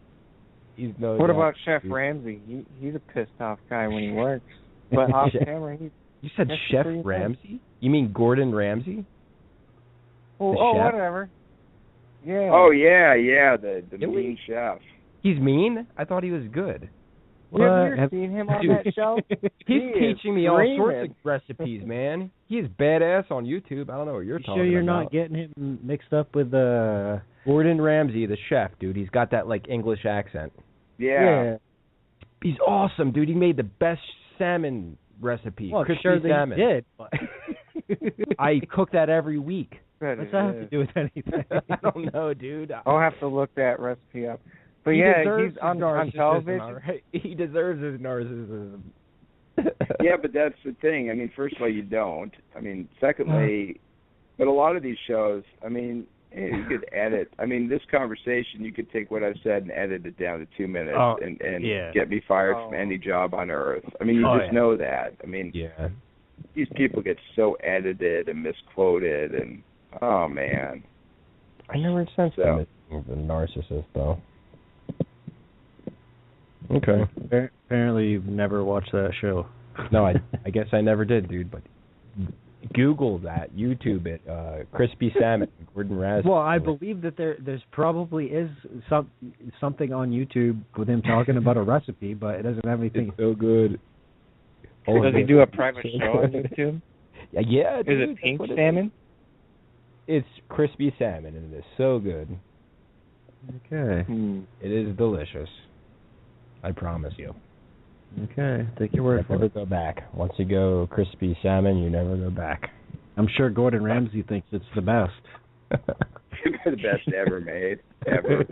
He's no. What about Chef Ramsay? He's a pissed off guy when he works, but off camera, You said Chef Ramsay? You mean Gordon Ramsay? Oh, chef? Whatever. Yeah. Oh yeah, the mean chef. He's mean? I thought he was good. Have you ever seen him on that show? He's teaching me all sorts of recipes, man. He's badass on YouTube. I don't know what you're talking about. Sure you're not getting him mixed up with Gordon Ramsay, the chef, dude. He's got that English accent. Yeah. He's awesome, dude. He made the best salmon recipe. Well, crispy sure salmon. They did. But I cook that every week. What's that have to do with anything? I don't know, dude. I'll have to look that recipe up. But he's on television. Right? He deserves his narcissism. Yeah, but that's the thing. I mean, first of all, you don't. I mean, secondly, but a lot of these shows, I mean, you could edit. I mean, this conversation, you could take what I've said and edit it down to 2 minutes and get me fired from any job on earth. I mean, you just know that. I mean, these people get so edited and misquoted, and oh man. I never sensed him as a narcissist, though. Okay. Apparently, you've never watched that show. No, I guess I never did, dude. But Google that, YouTube it, crispy salmon, Gordon Ramsay. Well, I believe that there's probably is something on YouTube with him talking about a recipe, but it doesn't have anything. It's so good. Does he do a private show on YouTube? Yeah, dude. Is it pink salmon? It's crispy salmon, and it is so good. Okay. It is delicious. I promise you. Okay, take your word for it. Never go back. Once you go crispy salmon, you never go back. I'm sure Gordon Ramsay thinks it's the best. The best ever made, ever.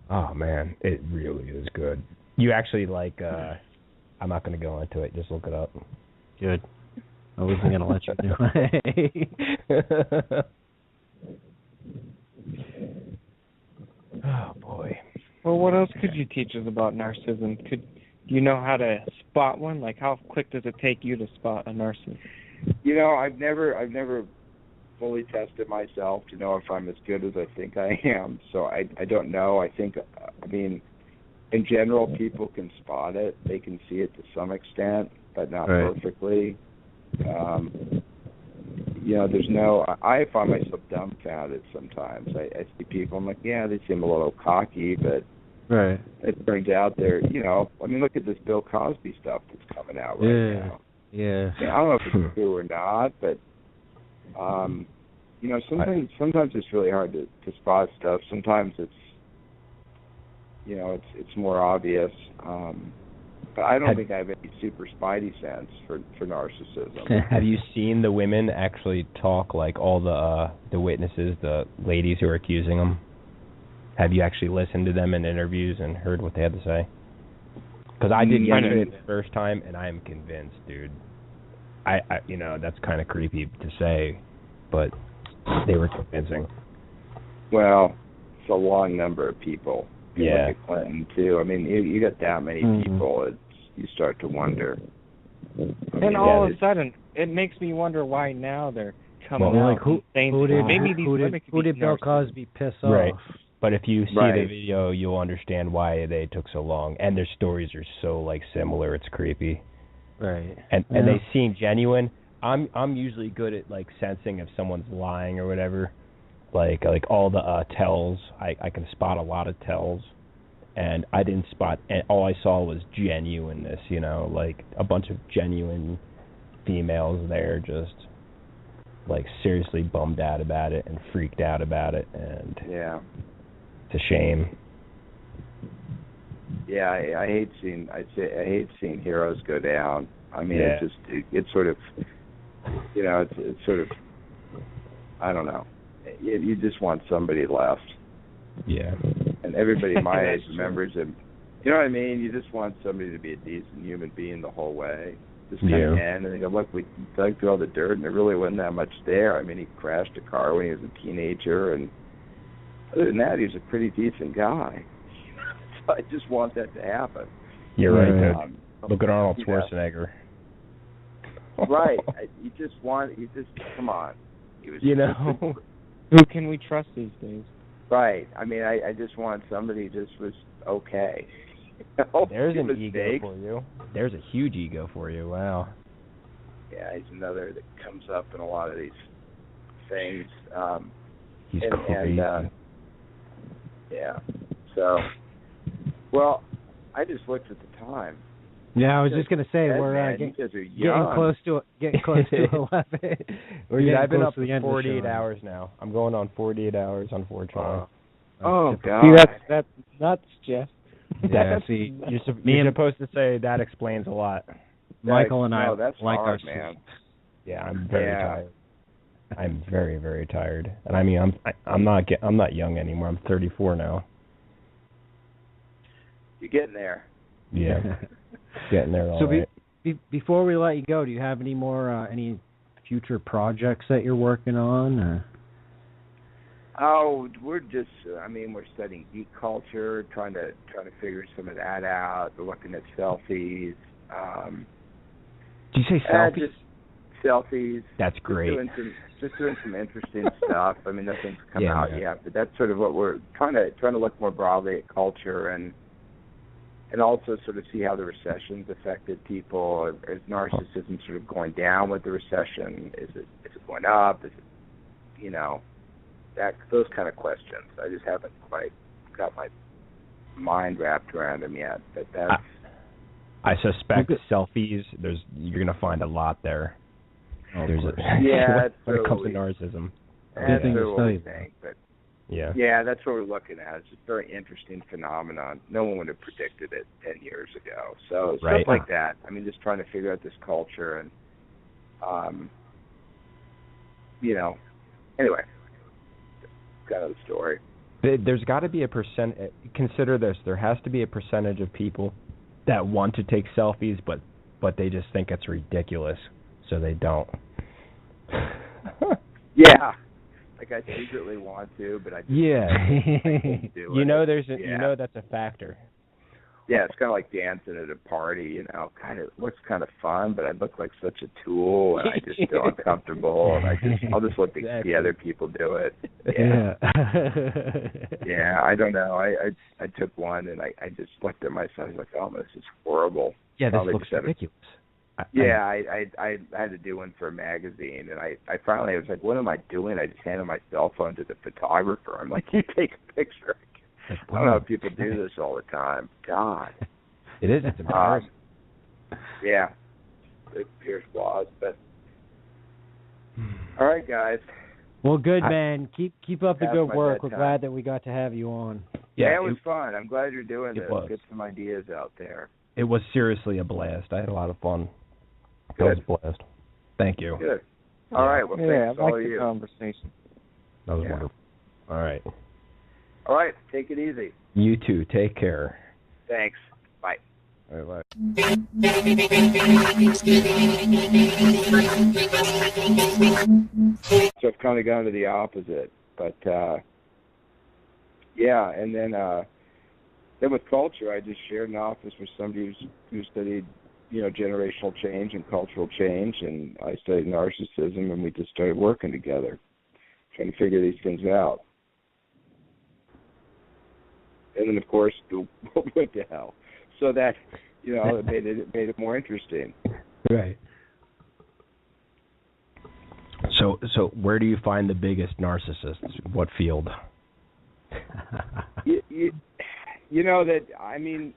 Oh man, it really is good. You actually I'm not going to go into it. Just look it up. Good. I wasn't going to let you do it. Oh boy. Well, what else could you teach us about narcissism? Do you know how to spot one? Like, how quick does it take you to spot a narcissist? I've never fully tested myself to know if I'm as good as I think I am. So I don't know. I mean, in general, people can spot it. They can see it to some extent, but not perfectly. I find myself dumbfounded sometimes. I see people, I'm like, yeah, they seem a little cocky, but it turns out they're, look at this Bill Cosby stuff that's coming out right now. Yeah. I don't know if it's true or not, but, sometimes it's really hard to spot stuff. Sometimes it's, it's more obvious. But I don't think I have any super spidey sense for narcissism. Have you seen the women actually talk, like all the witnesses, the ladies who are accusing them? Have you actually listened to them in interviews and heard what they had to say? Because I did yesterday the first time, and I am convinced, dude. I that's kind of creepy to say, but they were convincing. Well, it's a long number of people. Yeah. Look at Clinton too. I mean, you got that many people, you start to wonder. And all of a sudden, it makes me wonder why now they're coming out. Like who did Bill Cosby piss off? Right. But if you see the video, you'll understand why they took so long. And their stories are so similar. It's creepy. Right. And they seem genuine. I'm usually good at sensing if someone's lying or whatever. Like all the tells, I can spot a lot of tells, and I didn't spot. And all I saw was genuineness. A bunch of genuine females there, just seriously bummed out about it and freaked out about it, and it's a shame. Yeah, I hate seeing heroes go down. I mean, it's sort of, it's sort of, I don't know. You just want somebody left. Yeah. And everybody my age remembers him. You know what I mean? You just want somebody to be a decent human being the whole way. Just kind of end and they go, look, we dug through all the dirt and there really wasn't that much there. I mean, he crashed a car when he was a teenager, and other than that, he was a pretty decent guy. So I just want that to happen. You're right. Look at Arnold Schwarzenegger. Right. Come on. He was who can we trust these days? Right. I mean, I just want somebody who just was okay. There's an ego for you. There's a huge ego for you. Wow. Yeah, he's another that comes up in a lot of these things. He's crazy. So, well, I just looked at the time. Yeah, I was just gonna say we're getting close to 11. I've been up for 48 hours now. I'm going on 48 hours, unfortunately. Oh God! See, that's nuts, Jeff. Yeah, see, you're supposed to say that explains a lot. Michael and I that's like hard, our man. Yeah, I'm very tired. I'm very, very tired, and I mean, I'm not young anymore. I'm 34 now. You're getting there. Yeah, getting there. All right. Before we let you go, do you have any more any future projects that you're working on? Or? Oh, we're studying geek culture, trying to figure some of that out. We're looking at selfies. Did you say selfies? Just selfies. That's great. Just doing some interesting stuff. I mean, nothing's come out yet, but that's sort of what we're trying to look more broadly at culture and also sort of see how the recession's affected people. Is narcissism sort of going down with the recession? Is it going up? Is it, those kind of questions. I just haven't quite got my mind wrapped around them yet. But that's. I suspect selfies. You're going to find a lot there. When it comes to narcissism. That's what we think, but. Yeah, that's what we're looking at. It's a very interesting phenomenon. No one would have predicted it 10 years ago. So stuff like that. I mean, just trying to figure out this culture and, anyway, that's kind of the story. There's got to be a consider this. There has to be a percentage of people that want to take selfies, but they just think it's ridiculous, so they don't. Yeah. Like I secretly want to, but I just I can't do it. That's a factor. Yeah, it's kind of like dancing at a party, you know. Kind of looks kind of fun, but I look like such a tool, and I just feel uncomfortable, and I'll just let the other people do it. Yeah. Yeah, I don't know. I took one, and I just looked at myself. I was like, oh, this is horrible. Yeah, this looks ridiculous. I had to do one for a magazine, and I finally was like, what am I doing? I just handed my cell phone to the photographer. I'm like, you take a picture. I don't know if people do this all the time. God. It is. It's embarrassing. Yeah. It appears flaws, but all right, guys. Well, good, man. Keep up the good work. We're bedtime. glad that we got to have you on. Yeah, it was fun. I'm glad you're doing this. Was. Get some ideas out there. It was seriously a blast. I had a lot of fun. Good. It was a blast. Thank you. Good. All right. Well, thanks I like all of the you. conversation. That was wonderful. All right. All right. Take it easy. You too. Take care. Thanks. Bye. All right, bye. So I've kind of gone to the opposite, but yeah, and then with culture, I just shared an office with somebody who studied, you know, generational change and cultural change, and I studied narcissism, and we just started working together, trying to figure these things out. And then, of course, the world went to hell. So that, you know, it made it more interesting. Right. So where do you find the biggest narcissists? What field? You know that, I mean,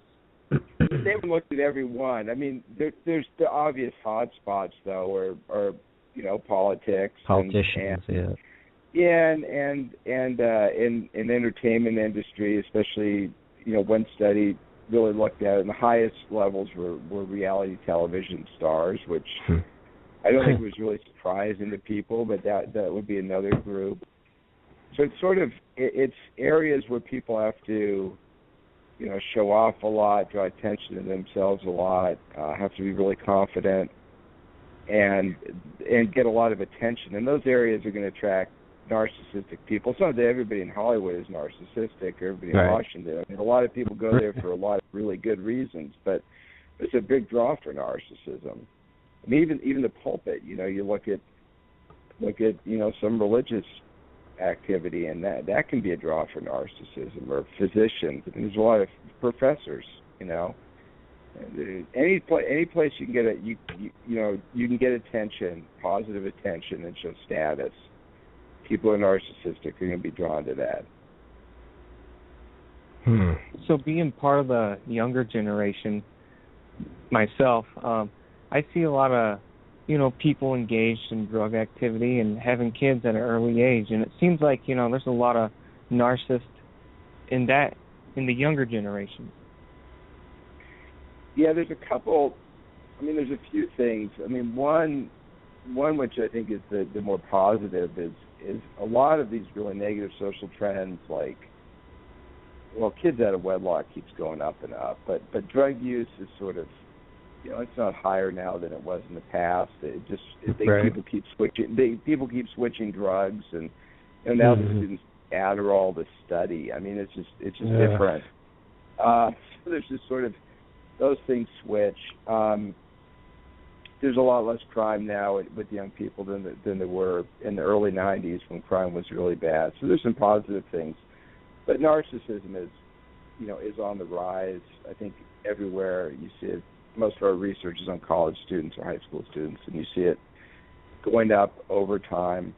they haven't looked at every one. I mean, there's the obvious hot spots, though, or you know, politics. Politicians, and in entertainment industry, especially, you know, one study really looked at it, and the highest levels were reality television stars, which I don't think was really surprising to people, but that would be another group. So it's sort of, it's areas where people have to, you know, show off a lot, draw attention to themselves a lot, have to be really confident, and get a lot of attention. And those areas are going to attract narcissistic people. It's not that everybody in Hollywood is narcissistic, or everybody in Washington. I mean, a lot of people go there for a lot of really good reasons, but it's a big draw for narcissism. I mean, even the pulpit, you know, you look at you know, some religious activity, and that can be a draw for narcissism, or physicians. I mean, there's a lot of professors, you know. Any place you can get you know, you can get attention, positive attention, and show status. People who are narcissistic are going to be drawn to that. So being part of the younger generation myself, I see a lot of, you know, people engaged in drug activity and having kids at an early age, and it seems like, you know, there's a lot of narcissists in the younger generation. Yeah, there's a couple. I mean, there's a few things. I mean, one which I think is the more positive is a lot of these really negative social trends, like, well, kids out of wedlock keeps going up and up, but drug use is sort of, you know, it's not higher now than it was in the past. People keep switching. People keep switching drugs, and now the students Adderall to study. I mean, it's just different. So there's just sort of those things switch. There's a lot less crime now with young people than there were in the early 90s when crime was really bad. So there's some positive things. But narcissism is on the rise. I think everywhere you see it. Most of our research is on college students or high school students, and you see it going up over time.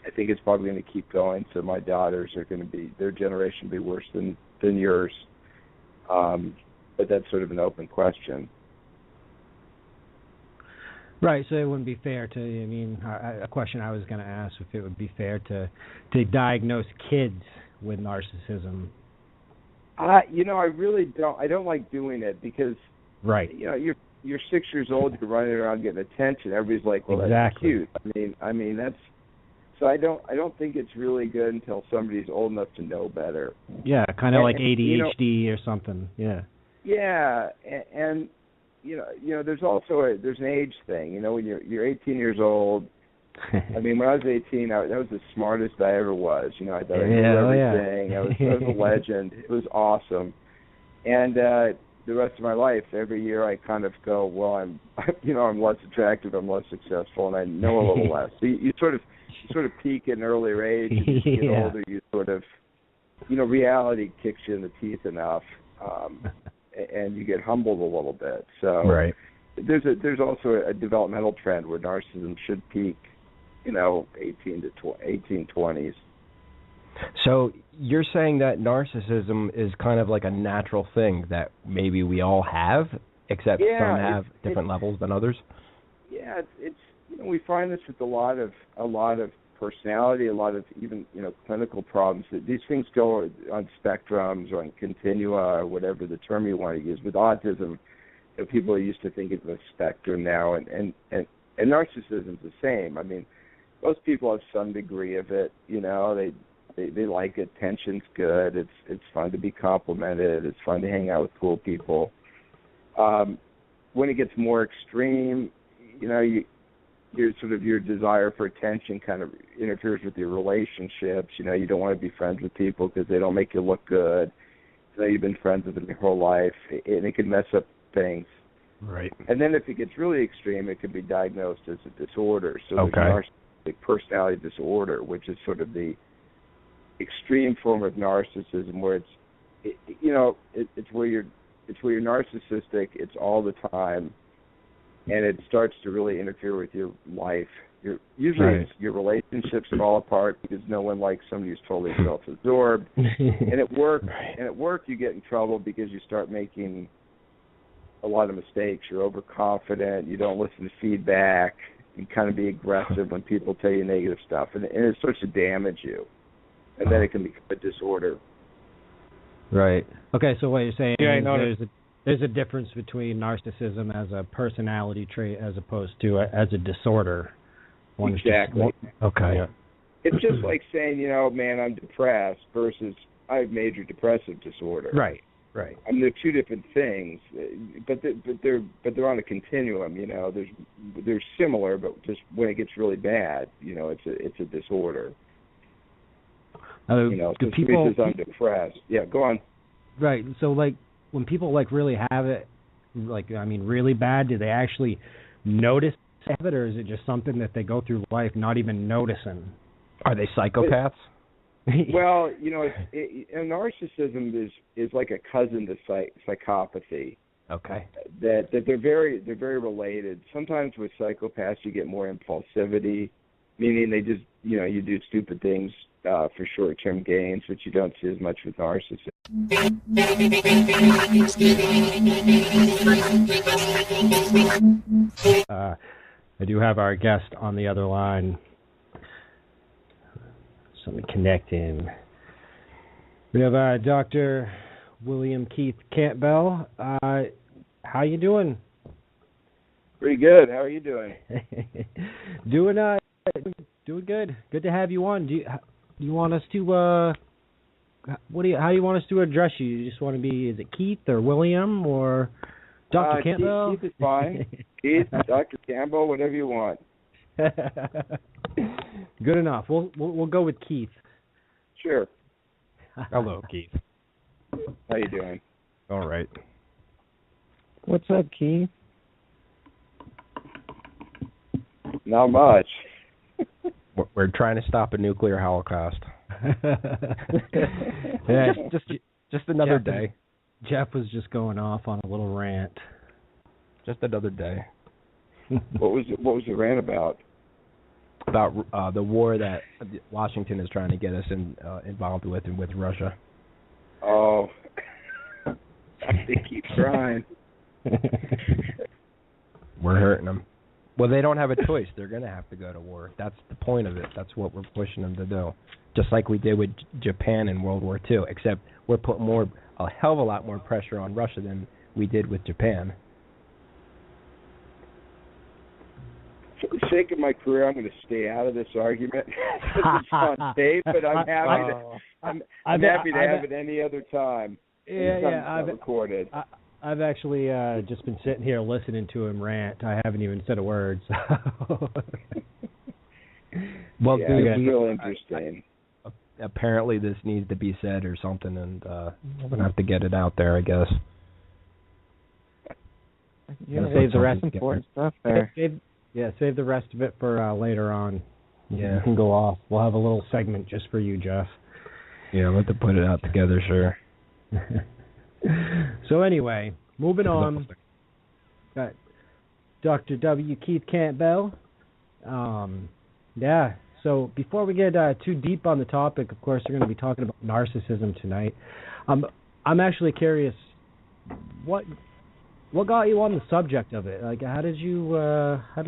I think it's probably going to keep going. So my daughters are going to be, their generation will be worse than yours. But that's sort of an open question. Right, so it wouldn't be fair to, I mean, a question I was going to ask, if it would be fair to diagnose kids with narcissism. You know, I really don't. I don't like doing it because, you know, you're 6 years old, you're running around getting attention. Everybody's like, well, that's cute. I mean, that's, so I don't think it's really good until somebody's old enough to know better. Yeah, kind of like ADHD or something. Yeah. Yeah, and you know, there's also there's an age thing. You know, when you're 18 years old. I mean, when I was 18, that was the smartest I ever was. You know, I thought I knew everything. I was a legend. It was awesome. And the rest of my life, every year I kind of go, well, I'm less attractive, I'm less successful, and I know a little less. So you sort of peak at an earlier age. As you get older, you sort of, reality kicks you in the teeth enough, and you get humbled a little bit. So right. There's also a developmental trend where narcissism should peak, 20s. So you're saying that narcissism is kind of like a natural thing that maybe we all have, except some have different levels than others? Yeah, it's we find this with a lot of personality, a lot of even clinical problems. These things go on spectrums or on continua or whatever the term you want to use. With autism, people are used to thinking of a spectrum now, and narcissism is the same. I mean, most people have some degree of it. They like it. Tension's good. It's fun to be complimented. It's fun to hang out with cool people. When it gets more extreme, your desire for attention kind of interferes with your relationships. You don't want to be friends with people because they don't make you look good. You've been friends with them your whole life, and it can mess up things. Right. And then if it gets really extreme, it can be diagnosed as a disorder. So okay. There's narcissistic personality disorder, which is sort of the extreme form of narcissism, where it's where you're narcissistic. It's all the time, and it starts to really interfere with your life. Usually your relationships fall apart because no one likes somebody who's totally self-absorbed. And at work, you get in trouble because you start making a lot of mistakes. You're overconfident. You don't listen to feedback. You kind of be aggressive when people tell you negative stuff, and it starts to damage you. And then it can become a disorder. Right. Okay, so what you're saying is there's a difference between narcissism as a personality trait as opposed to as a disorder. Exactly. Okay. Yeah. It's just like saying, man, I'm depressed versus I have major depressive disorder. Right. I mean, they're two different things, but they're on a continuum. They're similar, but just when it gets really bad, it's a disorder. Do people? I'm depressed. Yeah, go on. Right. So, when people really have it, really bad, do they actually notice it, or is it just something that they go through life not even noticing? Are they psychopaths? Well, narcissism is like a cousin to psychopathy. Okay. That they're very related. Sometimes with psychopaths you get more impulsivity, meaning they just you do stupid things for short-term gains, which you don't see as much with narcissists. I do have our guest on the other line. So let me connect in. We have Dr. William Keith Campbell. How you doing? Pretty good. How are you doing? Doing good. Good to have you on. Do you want us to how do you want us to address you? You just want to be, is it Keith or William or Dr. Campbell? Keith is fine. Keith, Dr. Campbell, whatever you want. Good enough. We'll go with Keith. Sure. Hello, Keith. How you doing? All right. What's up, Keith? Not much. We're trying to stop a nuclear holocaust. Yeah, just another day. Jeff was just going off on a little rant. Just another day. What was the rant about? About the war that Washington is trying to get us involved with Russia. Oh, they keep trying. We're hurting them. Well, they don't have a choice. They're going to have to go to war. That's the point of it. That's what we're pushing them to do. Just like we did with Japan in World War II, except we're putting a hell of a lot more pressure on Russia than we did with Japan. For the sake of my career, I'm going to stay out of this argument. It's on tape, but I'm happy to have it any other time. Yeah, I've recorded. I've actually just been sitting here listening to him rant. I haven't even said a word. So. Well, yeah, it's real interesting. apparently this needs to be said or something, and I'm gonna have to get it out there, I guess. Yeah, save the rest important stuff there. Save the rest of it for later on. Yeah, you can go off. We'll have a little segment just for you, Jeff. Yeah, I'll have to put it out together, sure. So anyway, moving on. Got Dr. W. Keith Campbell. So before we get too deep on the topic, of course, we're going to be talking about narcissism tonight. I'm actually curious, what got you on the subject of it? Like, how did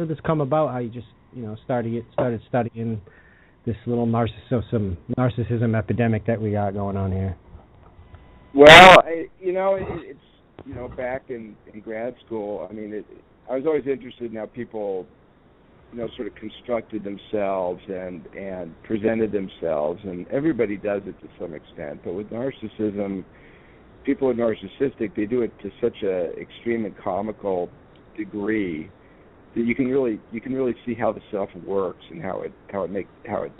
this come about? How you just started studying this little narcissism epidemic that we got going on here? Well, it's back in grad school. I mean, I was always interested in how people sort of constructed themselves and presented themselves, and everybody does it to some extent. But with narcissism, people are narcissistic. They do it to such a extreme and comical degree that you can really see how the self works and how it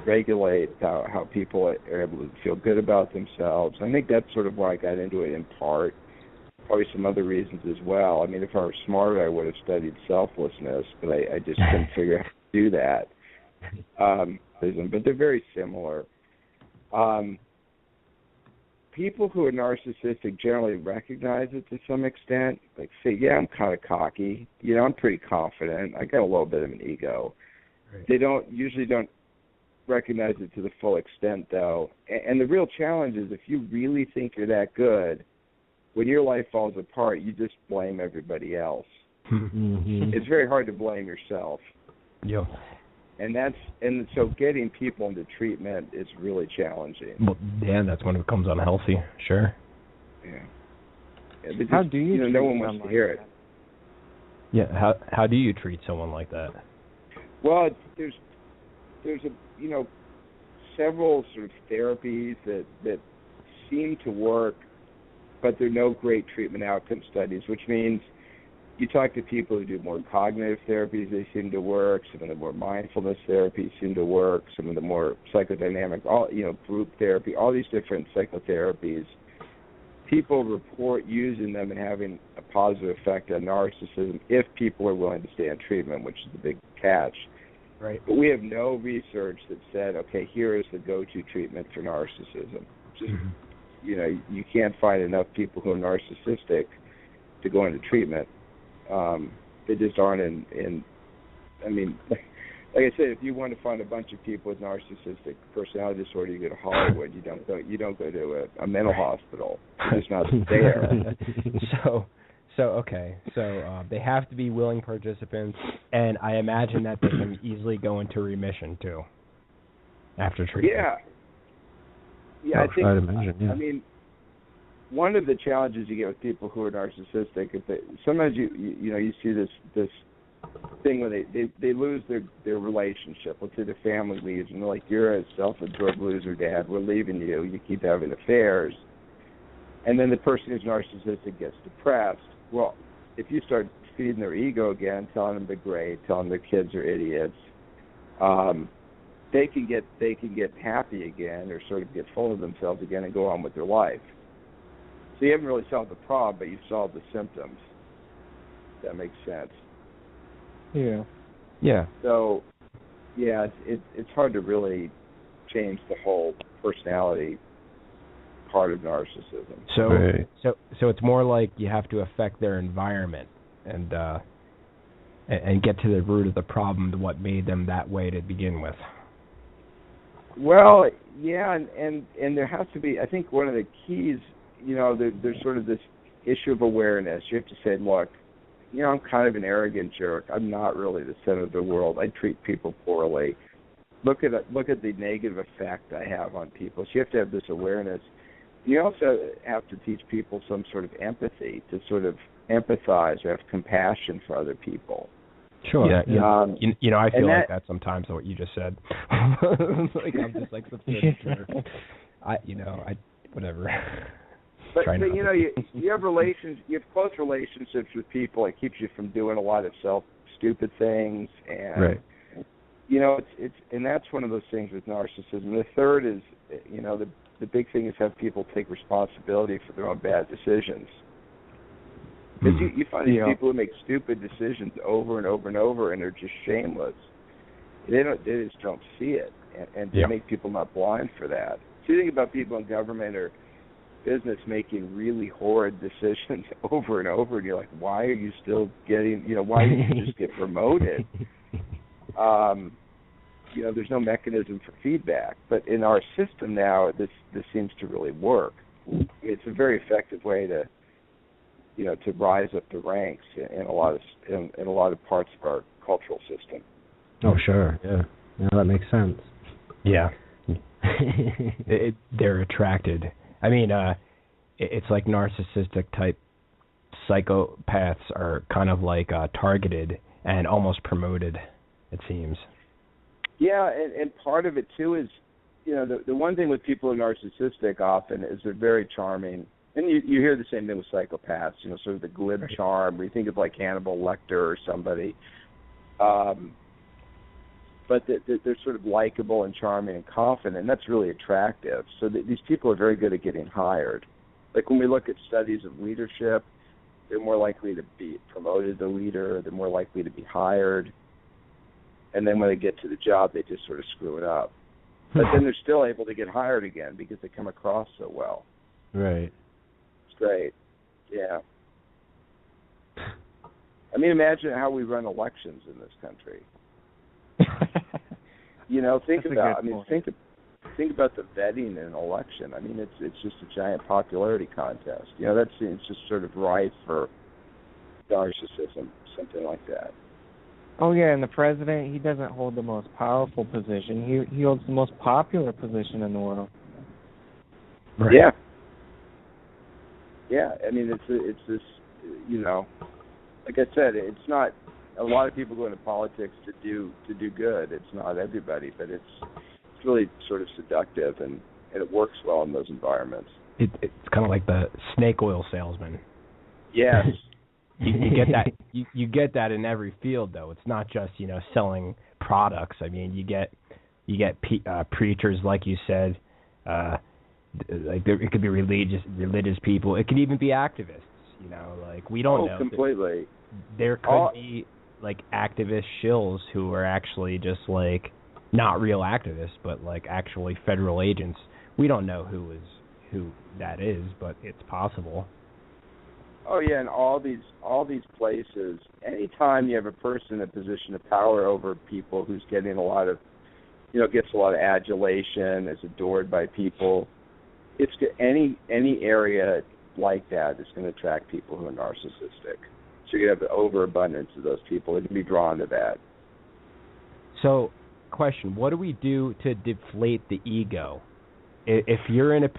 regulates, how people are able to feel good about themselves. I think that's sort of why I got into it in part. Probably some other reasons as well. I mean, if I were smarter, I would have studied selflessness, but I just couldn't figure out how to do that. But they're very similar. People who are narcissistic generally recognize it to some extent. Like, say, yeah, I'm kind of cocky. I'm pretty confident. I got a little bit of an ego. Right. They usually don't recognize it to the full extent, though. And the real challenge is if you really think you're that good, when your life falls apart, you just blame everybody else. Mm-hmm. It's very hard to blame yourself. Yeah. And so getting people into treatment is really challenging. Well, yeah, that's when it becomes unhealthy. Sure. Yeah. How do you? No one wants to hear it. Yeah. How do you treat someone like that? Well, there's several sort of therapies that seem to work, but there are no great treatment outcome studies, which means you talk to people who do more cognitive therapies, they seem to work. Some of the more mindfulness therapies seem to work. Some of the more psychodynamic, group therapy, all these different psychotherapies. People report using them and having a positive effect on narcissism if people are willing to stay on treatment, which is the big catch. Right. But we have no research that said, okay, here is the go-to treatment for narcissism. Just, you can't find enough people who are narcissistic to go into treatment. They just aren't in. I mean, like I said, if you want to find a bunch of people with narcissistic personality disorder, you go to Hollywood. You don't go to a mental hospital. It's just not there. So they have to be willing participants, and I imagine that they can easily go into remission too after treatment. Yeah, I think. I'd imagine, yeah. I mean, one of the challenges you get with people who are narcissistic is that sometimes you see this thing where they lose their relationship. Let's say the family leaves, and they're like, "You're a self-absorbed loser, Dad. We're leaving you. You keep having affairs." And then the person who's narcissistic gets depressed. Well, if you start feeding their ego again, telling them they're great, telling their kids are idiots, they can get happy again, or sort of get full of themselves again and go on with their life. So you haven't really solved the problem, but you've solved the symptoms. If that makes sense. Yeah. Yeah. So, yeah, it's hard to really change the whole personality part of narcissism. So it's more like you have to affect their environment and get to the root of the problem, to what made them that way to begin with. Well, yeah, and there has to be. I think one of the keys, there's sort of this issue of awareness. You have to say, look, I'm kind of an arrogant jerk. I'm not really the center of the world. I treat people poorly. Look at the negative effect I have on people. So you have to have this awareness. You also have to teach people some sort of empathy, to sort of empathize or have compassion for other people. Sure. Yeah. I feel like that sometimes. What you just said. Like I'm just like the jerk. Whatever. But you have close relationships with people. It keeps you from doing a lot of stupid things, and right. it's and that's one of those things with narcissism. The third is, the big thing is have people take responsibility for their own bad decisions. Because you find these people who make stupid decisions over and over and over, and they're just shameless. They just don't see it, and to make people not blind for that. So you think about people in government or business making really horrid decisions over and over, and you're like, why are you still getting? Why didn't you just get promoted? There's no mechanism for feedback. But in our system now, this seems to really work. It's a very effective way to rise up the ranks in a lot of parts of our cultural system. Oh, sure. Yeah, that makes sense. Yeah. They're attracted. I mean, it's like narcissistic type psychopaths are kind of like targeted and almost promoted, it seems. Yeah, and part of it too is, the one thing with people who are narcissistic often is they're very charming. And you hear the same thing with psychopaths, sort of the glib charm. We think of like Hannibal Lecter or somebody. But they're sort of likable and charming and confident, and that's really attractive. So these people are very good at getting hired. Like when we look at studies of leadership, they're more likely to be promoted to leader, they're more likely to be hired, and then when they get to the job, they just sort of screw it up. But then they're still able to get hired again because they come across so well. Right. It's great. Yeah. I mean, imagine how we run elections in this country. Think about the vetting in an election. I mean, it's just a giant popularity contest. It's just sort of rife for narcissism, something like that. Oh yeah, and the president, he doesn't hold the most powerful position. He holds the most popular position in the world. Right. Yeah. Yeah, I mean, it's this, like I said, it's not. A lot of people go into politics to do good. It's not everybody, but it's really sort of seductive, and it works well in those environments. It's kind of like the snake oil salesman. Yes. you get that. You get that in every field, though. It's not just selling products. I mean, you get preachers, like you said. It could be religious people. It could even be activists. Like we don't know. Completely. There could be like activist shills who are actually just like not real activists, but like actually federal agents. We don't know who that is, but it's possible. Oh yeah, and all these places. Anytime you have a person in a position of power over people who's getting a lot of, gets a lot of adulation, is adored by people, it's any area like that is going to attract people who are narcissistic. So you have an overabundance of those people. They can be drawn to that. So, question: what do we do to deflate the ego? If you're in a